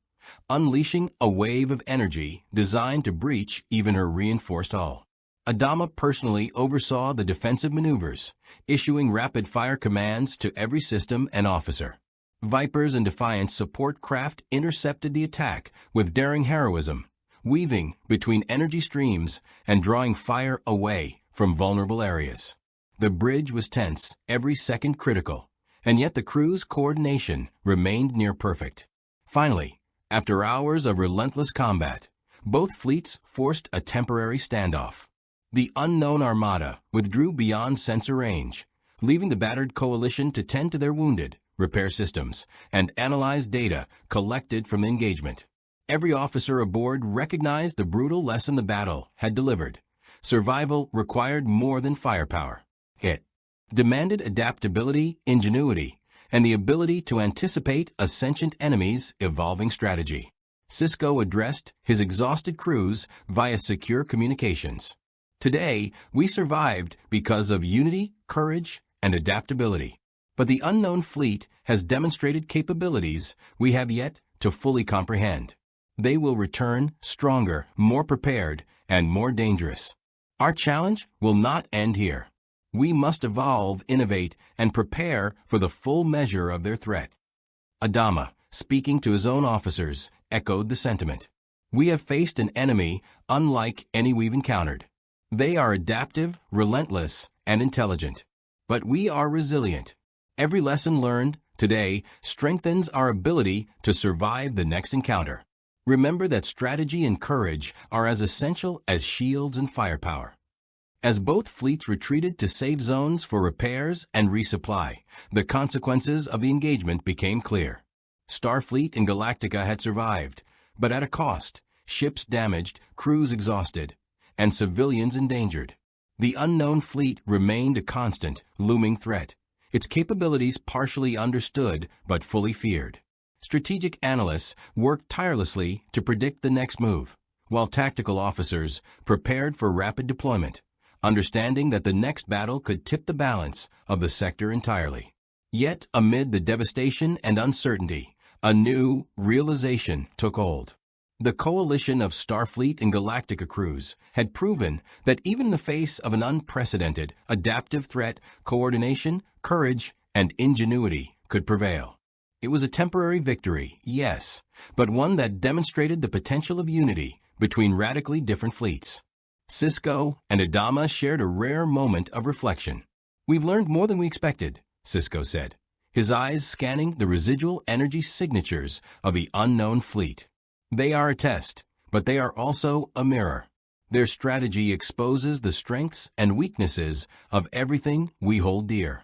unleashing a wave of energy designed to breach even her reinforced hull. Adama personally oversaw the defensive maneuvers, issuing rapid-fire commands to every system and officer. Vipers and Defiant's support craft intercepted the attack with daring heroism, weaving between energy streams and drawing fire away from vulnerable areas. The bridge was tense, every second critical, and yet the crew's coordination remained near perfect. Finally, after hours of relentless combat, both fleets forced a temporary standoff. The unknown armada withdrew beyond sensor range, leaving the battered coalition to tend to their wounded, repair systems, and analyze data collected from the engagement. Every officer aboard recognized the brutal lesson the battle had delivered. Survival required more than firepower. It demanded adaptability, ingenuity, and the ability to anticipate a sentient enemy's evolving strategy. Sisko addressed his exhausted crews via secure communications. Today, we survived because of unity, courage, and adaptability. But the unknown fleet has demonstrated capabilities we have yet to fully comprehend. They will return stronger, more prepared, and more dangerous. Our challenge will not end here. We must evolve, innovate, and prepare for the full measure of their threat. Adama, speaking to his own officers, echoed the sentiment. We have faced an enemy unlike any we've encountered. They are adaptive, relentless, and intelligent. But we are resilient. Every lesson learned today strengthens our ability to survive the next encounter. Remember that strategy and courage are as essential as shields and firepower. As both fleets retreated to safe zones for repairs and resupply, the consequences of the engagement became clear. Starfleet and Galactica had survived, but at a cost: ships damaged, crews exhausted, and civilians endangered. The unknown fleet remained a constant, looming threat, its capabilities partially understood but fully feared. Strategic analysts worked tirelessly to predict the next move, while tactical officers prepared for rapid deployment, understanding that the next battle could tip the balance of the sector entirely. Yet, amid the devastation and uncertainty, a new realization took hold. The coalition of Starfleet and Galactica crews had proven that even in the face of an unprecedented, adaptive threat, coordination, courage, and ingenuity could prevail. It was a temporary victory, yes, but one that demonstrated the potential of unity between radically different fleets. Sisko and Adama shared a rare moment of reflection. "We've learned more than we expected," Sisko said. his eyes scanning the residual energy signatures of the unknown fleet. They are a test, but they are also a mirror. Their strategy exposes the strengths and weaknesses of everything we hold dear.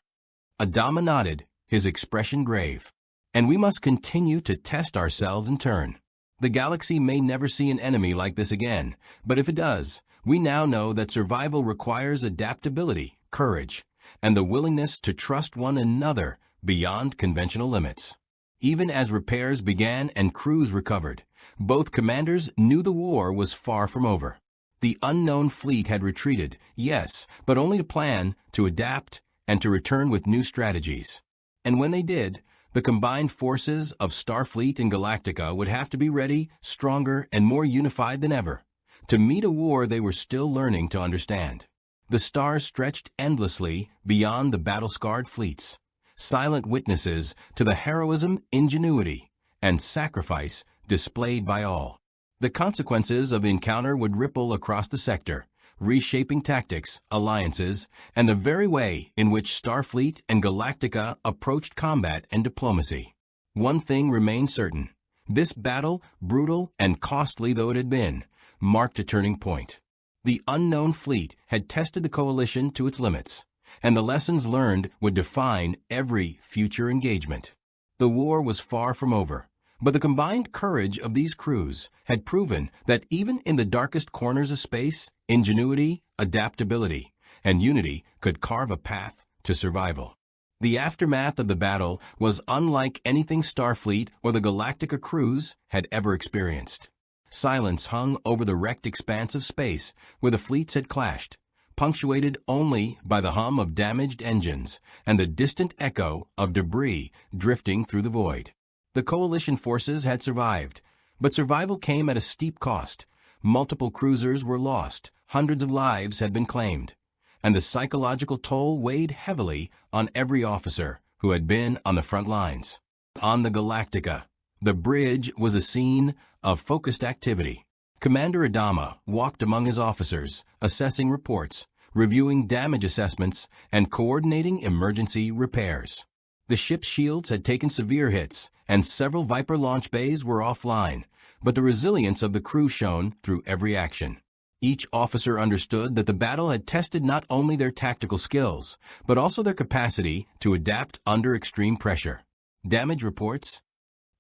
Adama nodded, his expression grave. And we must continue to test ourselves in turn. The galaxy may never see an enemy like this again, but if it does, we now know that survival requires adaptability, courage, and the willingness to trust one another beyond conventional limits. Even as repairs began and crews recovered, both commanders knew the war was far from over. The unknown fleet had retreated, yes, but only to plan, to adapt, and to return with new strategies. And when they did, the combined forces of Starfleet and Galactica would have to be ready, stronger, and more unified than ever, to meet a war they were still learning to understand. The stars stretched endlessly beyond the battle-scarred fleets, silent witnesses to the heroism, ingenuity, and sacrifice displayed by all. The consequences of the encounter would ripple across the sector, reshaping tactics, alliances, and the very way in which Starfleet and Galactica approached combat and diplomacy. One thing remained certain. This battle, brutal and costly though it had been, marked a turning point. The unknown fleet had tested the coalition to its limits, and the lessons learned would define every future engagement. The war was far from over, but the combined courage of these crews had proven that even in the darkest corners of space, ingenuity, adaptability, and unity could carve a path to survival. The aftermath of the battle was unlike anything Starfleet or the Galactica crews had ever experienced. Silence hung over the wrecked expanse of space where the fleets had clashed, punctuated only by the hum of damaged engines and the distant echo of debris drifting through the void. The coalition forces had survived, but survival came at a steep cost. Multiple cruisers were lost, hundreds of lives had been claimed, and the psychological toll weighed heavily on every officer who had been on the front lines. On the Galactica, the bridge was a scene of focused activity. Commander Adama walked among his officers, assessing reports, reviewing damage assessments, and coordinating emergency repairs. The ship's shields had taken severe hits, and several Viper launch bays were offline, but the resilience of the crew shone through every action. Each officer understood that the battle had tested not only their tactical skills, but also their capacity to adapt under extreme pressure. Damage reports?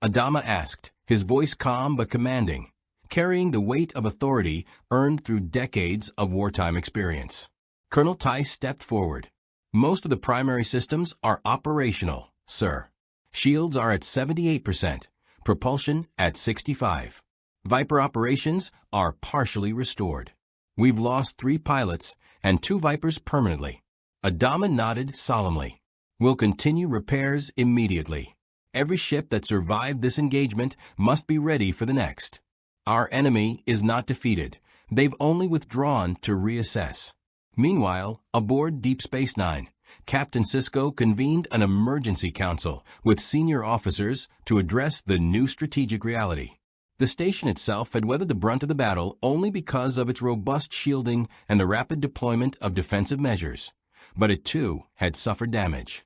Adama asked, his voice calm but commanding, carrying the weight of authority earned through decades of wartime experience. Colonel Tice stepped forward. Most of the primary systems are operational, sir. Shields are at 78%, propulsion at 65%. Viper operations are partially restored. We've lost 3 pilots and 2 Vipers permanently. Adama nodded solemnly. We'll continue repairs immediately. Every ship that survived this engagement must be ready for the next. Our enemy is not defeated. They've only withdrawn to reassess. Meanwhile, aboard Deep Space Nine, Captain Sisko convened an emergency council with senior officers to address the new strategic reality. The station itself had weathered the brunt of the battle only because of its robust shielding and the rapid deployment of defensive measures, but it too had suffered damage.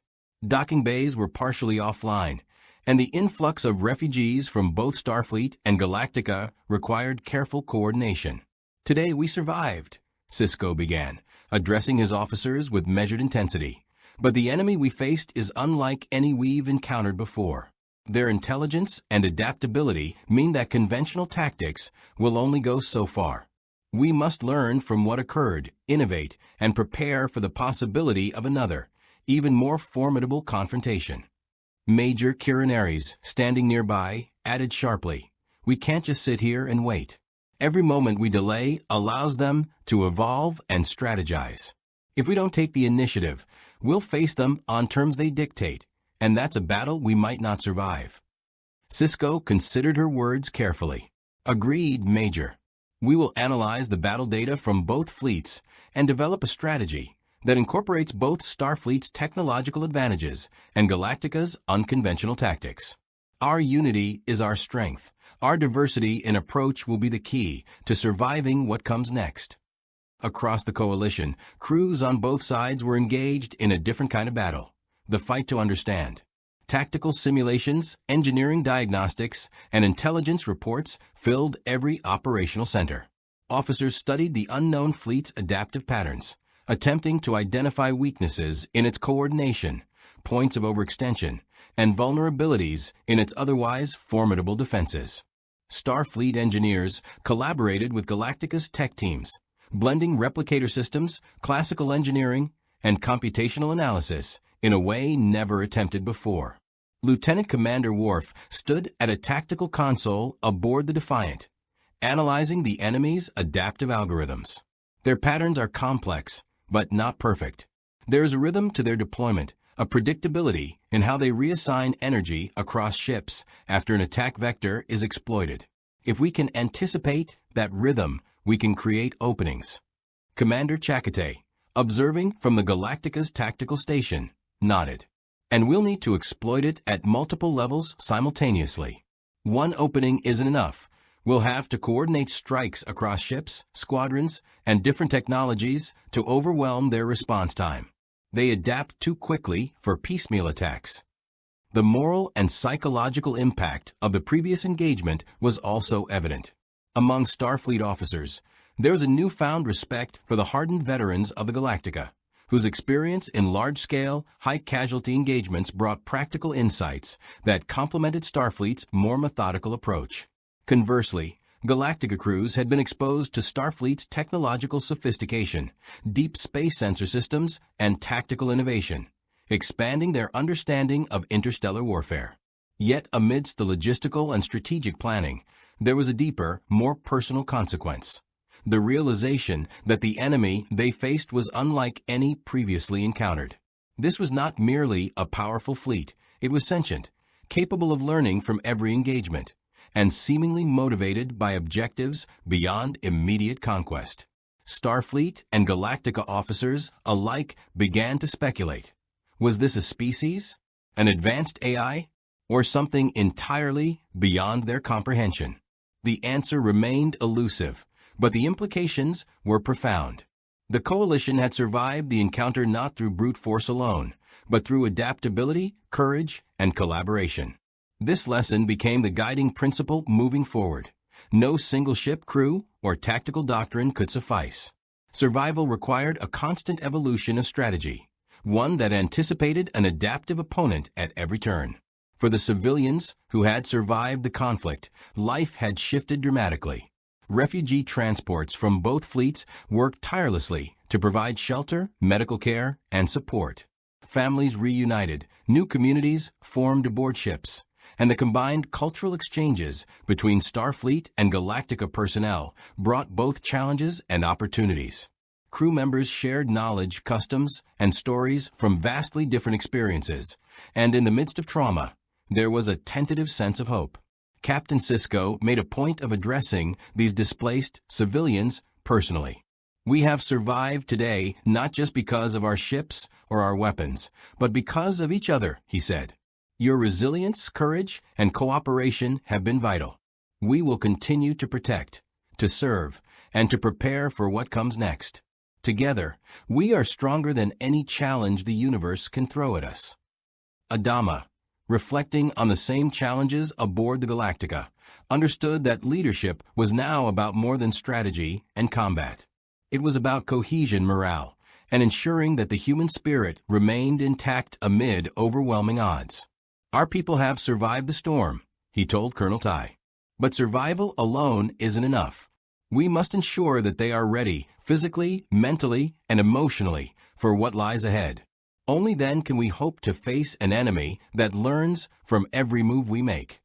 Docking bays were partially offline, and the influx of refugees from both Starfleet and Galactica required careful coordination. Today we survived, Sisko began, addressing his officers with measured intensity. But the enemy we faced is unlike any we've encountered before. Their intelligence and adaptability mean that conventional tactics will only go so far. We must learn from what occurred, innovate, and prepare for the possibility of another, even more formidable confrontation. Major Kiraneris, standing nearby, added sharply, "We can't just sit here and wait. Every moment we delay allows them to evolve and strategize. If we don't take the initiative, we'll face them on terms they dictate, and that's a battle we might not survive." Sisko considered her words carefully. "Agreed, Major. We will analyze the battle data from both fleets and develop a strategy that incorporates both Starfleet's technological advantages and Galactica's unconventional tactics. Our unity is our strength. Our diversity in approach will be the key to surviving what comes next." Across the coalition, crews on both sides were engaged in a different kind of battle, the fight to understand. Tactical simulations, engineering diagnostics, and intelligence reports filled every operational center. Officers studied the unknown fleet's adaptive patterns, attempting to identify weaknesses in its coordination, points of overextension, and vulnerabilities in its otherwise formidable defenses. Starfleet engineers collaborated with Galactica's tech teams, blending replicator systems, classical engineering, and computational analysis in a way never attempted before. Lieutenant Commander Worf stood at a tactical console aboard the Defiant, analyzing the enemy's adaptive algorithms. Their patterns are complex, but not perfect. There is a rhythm to their deployment, a predictability in how they reassign energy across ships after an attack vector is exploited. If we can anticipate that rhythm, we can create openings. Commander Chakotay, observing from the Galactica's tactical station, nodded. And we'll need to exploit it at multiple levels simultaneously. One opening isn't enough. We'll have to coordinate strikes across ships, squadrons, and different technologies to overwhelm their response time. They adapt too quickly for piecemeal attacks. The moral and psychological impact of the previous engagement was also evident. Among Starfleet officers, there was a newfound respect for the hardened veterans of the Galactica, whose experience in large-scale, high-casualty engagements brought practical insights that complemented Starfleet's more methodical approach. Conversely, Galactica crews had been exposed to Starfleet's technological sophistication, deep space sensor systems, and tactical innovation, expanding their understanding of interstellar warfare. Yet amidst the logistical and strategic planning, there was a deeper, more personal consequence. The realization that the enemy they faced was unlike any previously encountered. This was not merely a powerful fleet, it was sentient, capable of learning from every engagement, and seemingly motivated by objectives beyond immediate conquest. Starfleet and Galactica officers alike began to speculate. Was this a species, an advanced AI, or something entirely beyond their comprehension? The answer remained elusive, but the implications were profound. The coalition had survived the encounter not through brute force alone, but through adaptability, courage, and collaboration. This lesson became the guiding principle moving forward. No single ship crew or tactical doctrine could suffice. Survival required a constant evolution of strategy, one that anticipated an adaptive opponent at every turn. For the civilians who had survived the conflict, life had shifted dramatically. Refugee transports from both fleets worked tirelessly to provide shelter, medical care, and support. Families reunited, new communities formed aboard ships, and the combined cultural exchanges between Starfleet and Galactica personnel brought both challenges and opportunities. Crew members shared knowledge, customs, and stories from vastly different experiences, and in the midst of trauma, there was a tentative sense of hope. Captain Sisko made a point of addressing these displaced civilians personally. We have survived today not just because of our ships or our weapons, but because of each other, he said. Your resilience, courage, and cooperation have been vital. We will continue to protect, to serve, and to prepare for what comes next. Together, we are stronger than any challenge the universe can throw at us. Adama, reflecting on the same challenges aboard the Galactica, understood that leadership was now about more than strategy and combat. It was about cohesion, morale, and ensuring that the human spirit remained intact amid overwhelming odds. Our people have survived the storm, he told Colonel Tai. But survival alone isn't enough. We must ensure that they are ready, physically, mentally, and emotionally, for what lies ahead. Only then can we hope to face an enemy that learns from every move we make.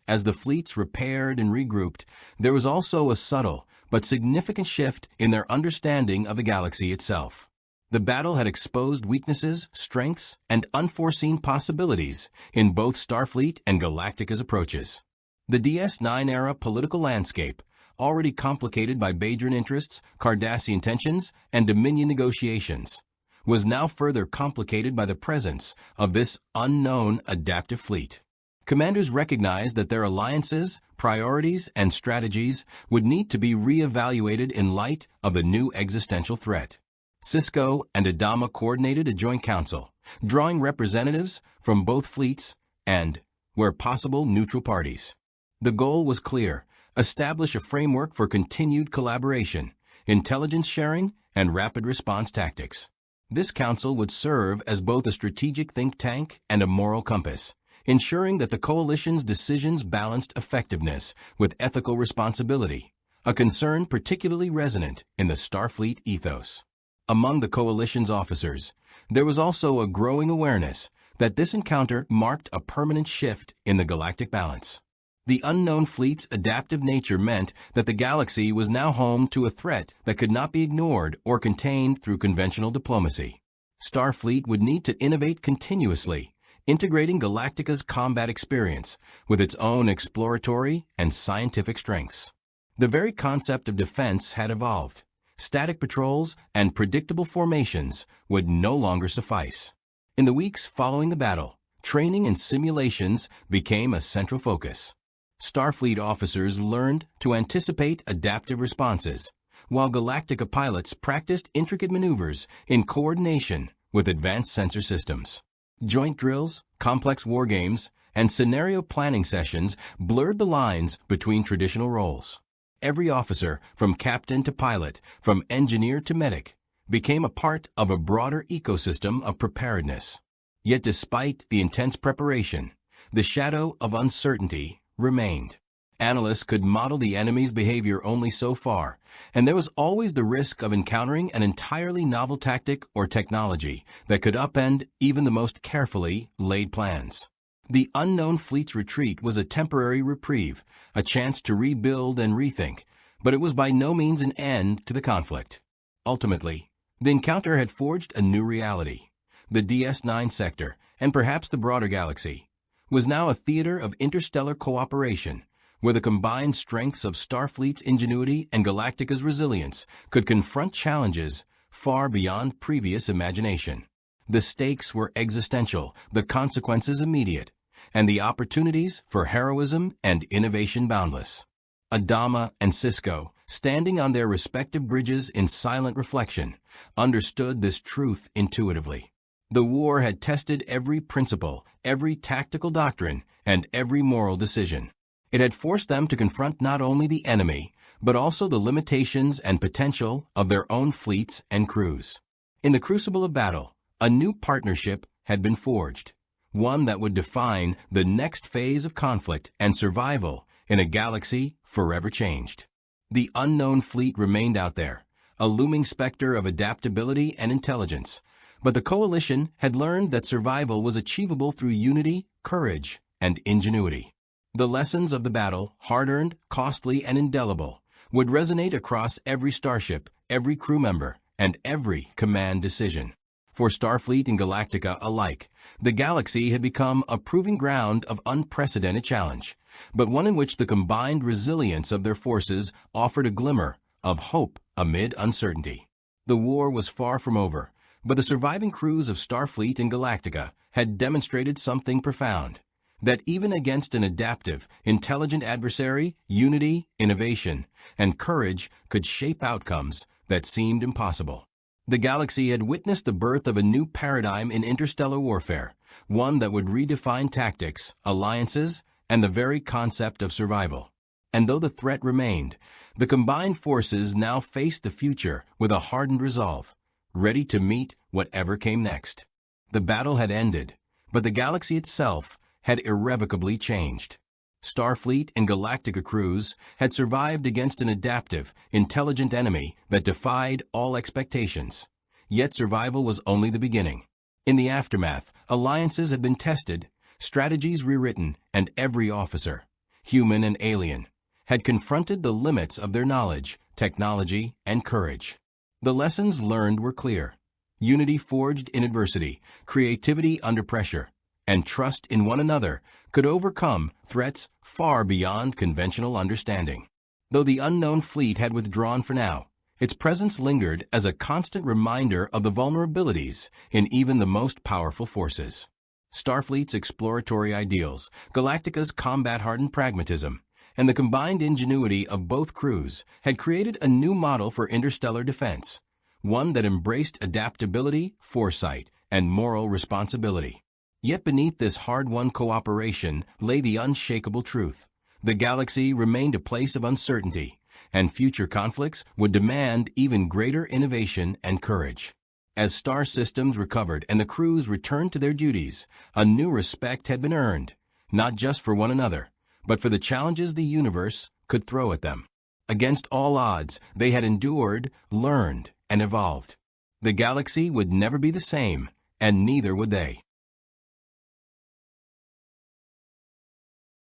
As the fleets repaired and regrouped, there was also a subtle but significant shift in their understanding of the galaxy itself. The battle had exposed weaknesses, strengths, and unforeseen possibilities in both Starfleet and Galactica's approaches. The DS9-era political landscape, already complicated by Bajoran interests, Cardassian tensions, and Dominion negotiations, was now further complicated by the presence of this unknown adaptive fleet. Commanders recognized that their alliances, priorities, and strategies would need to be re-evaluated in light of the new existential threat. Sisko and Adama coordinated a joint council, drawing representatives from both fleets and, where possible, neutral parties. The goal was clear: establish a framework for continued collaboration, intelligence sharing, and rapid response tactics. This council would serve as both a strategic think tank and a moral compass, ensuring that the coalition's decisions balanced effectiveness with ethical responsibility, a concern particularly resonant in the Starfleet ethos. Among the coalition's officers, there was also a growing awareness that this encounter marked a permanent shift in the galactic balance. The unknown fleet's adaptive nature meant that the galaxy was now home to a threat that could not be ignored or contained through conventional diplomacy. Starfleet would need to innovate continuously, integrating Galactica's combat experience with its own exploratory and scientific strengths. The very concept of defense had evolved. Static patrols and predictable formations would no longer suffice. In the weeks following the battle, training and simulations became a central focus. Starfleet officers learned to anticipate adaptive responses, while Galactica pilots practiced intricate maneuvers in coordination with advanced sensor systems. Joint drills, complex wargames, and scenario planning sessions blurred the lines between traditional roles. Every officer, from captain to pilot, from engineer to medic, became a part of a broader ecosystem of preparedness. Yet despite the intense preparation, the shadow of uncertainty remained. Analysts could model the enemy's behavior only so far, and there was always the risk of encountering an entirely novel tactic or technology that could upend even the most carefully laid plans. The unknown fleet's retreat was a temporary reprieve, a chance to rebuild and rethink, but it was by no means an end to the conflict. Ultimately, the encounter had forged a new reality. The DS9 sector, and perhaps the broader galaxy, was now a theater of interstellar cooperation, where the combined strengths of Starfleet's ingenuity and Galactica's resilience could confront challenges far beyond previous imagination. The stakes were existential, the consequences immediate, and the opportunities for heroism and innovation boundless. Adama and Cisco, standing on their respective bridges in silent reflection, understood this truth intuitively. The war had tested every principle, every tactical doctrine, and every moral decision. It had forced them to confront not only the enemy, but also the limitations and potential of their own fleets and crews. In the crucible of battle, a new partnership had been forged, one that would define the next phase of conflict and survival in a galaxy forever changed. The unknown fleet remained out there, a looming specter of adaptability and intelligence, but the coalition had learned that survival was achievable through unity, courage, and ingenuity. The lessons of the battle, hard-earned, costly, and indelible, would resonate across every starship, every crew member, and every command decision. For Starfleet and Galactica alike, the galaxy had become a proving ground of unprecedented challenge, but one in which the combined resilience of their forces offered a glimmer of hope amid uncertainty. The war was far from over, but the surviving crews of Starfleet and Galactica had demonstrated something profound: that even against an adaptive, intelligent adversary, unity, innovation, and courage could shape outcomes that seemed impossible. The galaxy had witnessed the birth of a new paradigm in interstellar warfare, one that would redefine tactics, alliances, and the very concept of survival. And though the threat remained, the combined forces now faced the future with a hardened resolve, ready to meet whatever came next. The battle had ended, but the galaxy itself had irrevocably changed. Starfleet and Galactica crews had survived against an adaptive, intelligent enemy that defied all expectations. Yet survival was only the beginning. In the aftermath, alliances had been tested, strategies rewritten, and every officer, human and alien, had confronted the limits of their knowledge, technology, and courage. The lessons learned were clear: unity forged in adversity, creativity under pressure, and trust in one another could overcome threats far beyond conventional understanding. Though the unknown fleet had withdrawn for now, its presence lingered as a constant reminder of the vulnerabilities in even the most powerful forces. Starfleet's exploratory ideals, Galactica's combat-hardened pragmatism, and the combined ingenuity of both crews had created a new model for interstellar defense, one that embraced adaptability, foresight, and moral responsibility. Yet beneath this hard-won cooperation lay the unshakable truth. The galaxy remained a place of uncertainty, and future conflicts would demand even greater innovation and courage. As star systems recovered and the crews returned to their duties, a new respect had been earned, not just for one another, but for the challenges the universe could throw at them. Against all odds, they had endured, learned, and evolved. The galaxy would never be the same, and neither would they.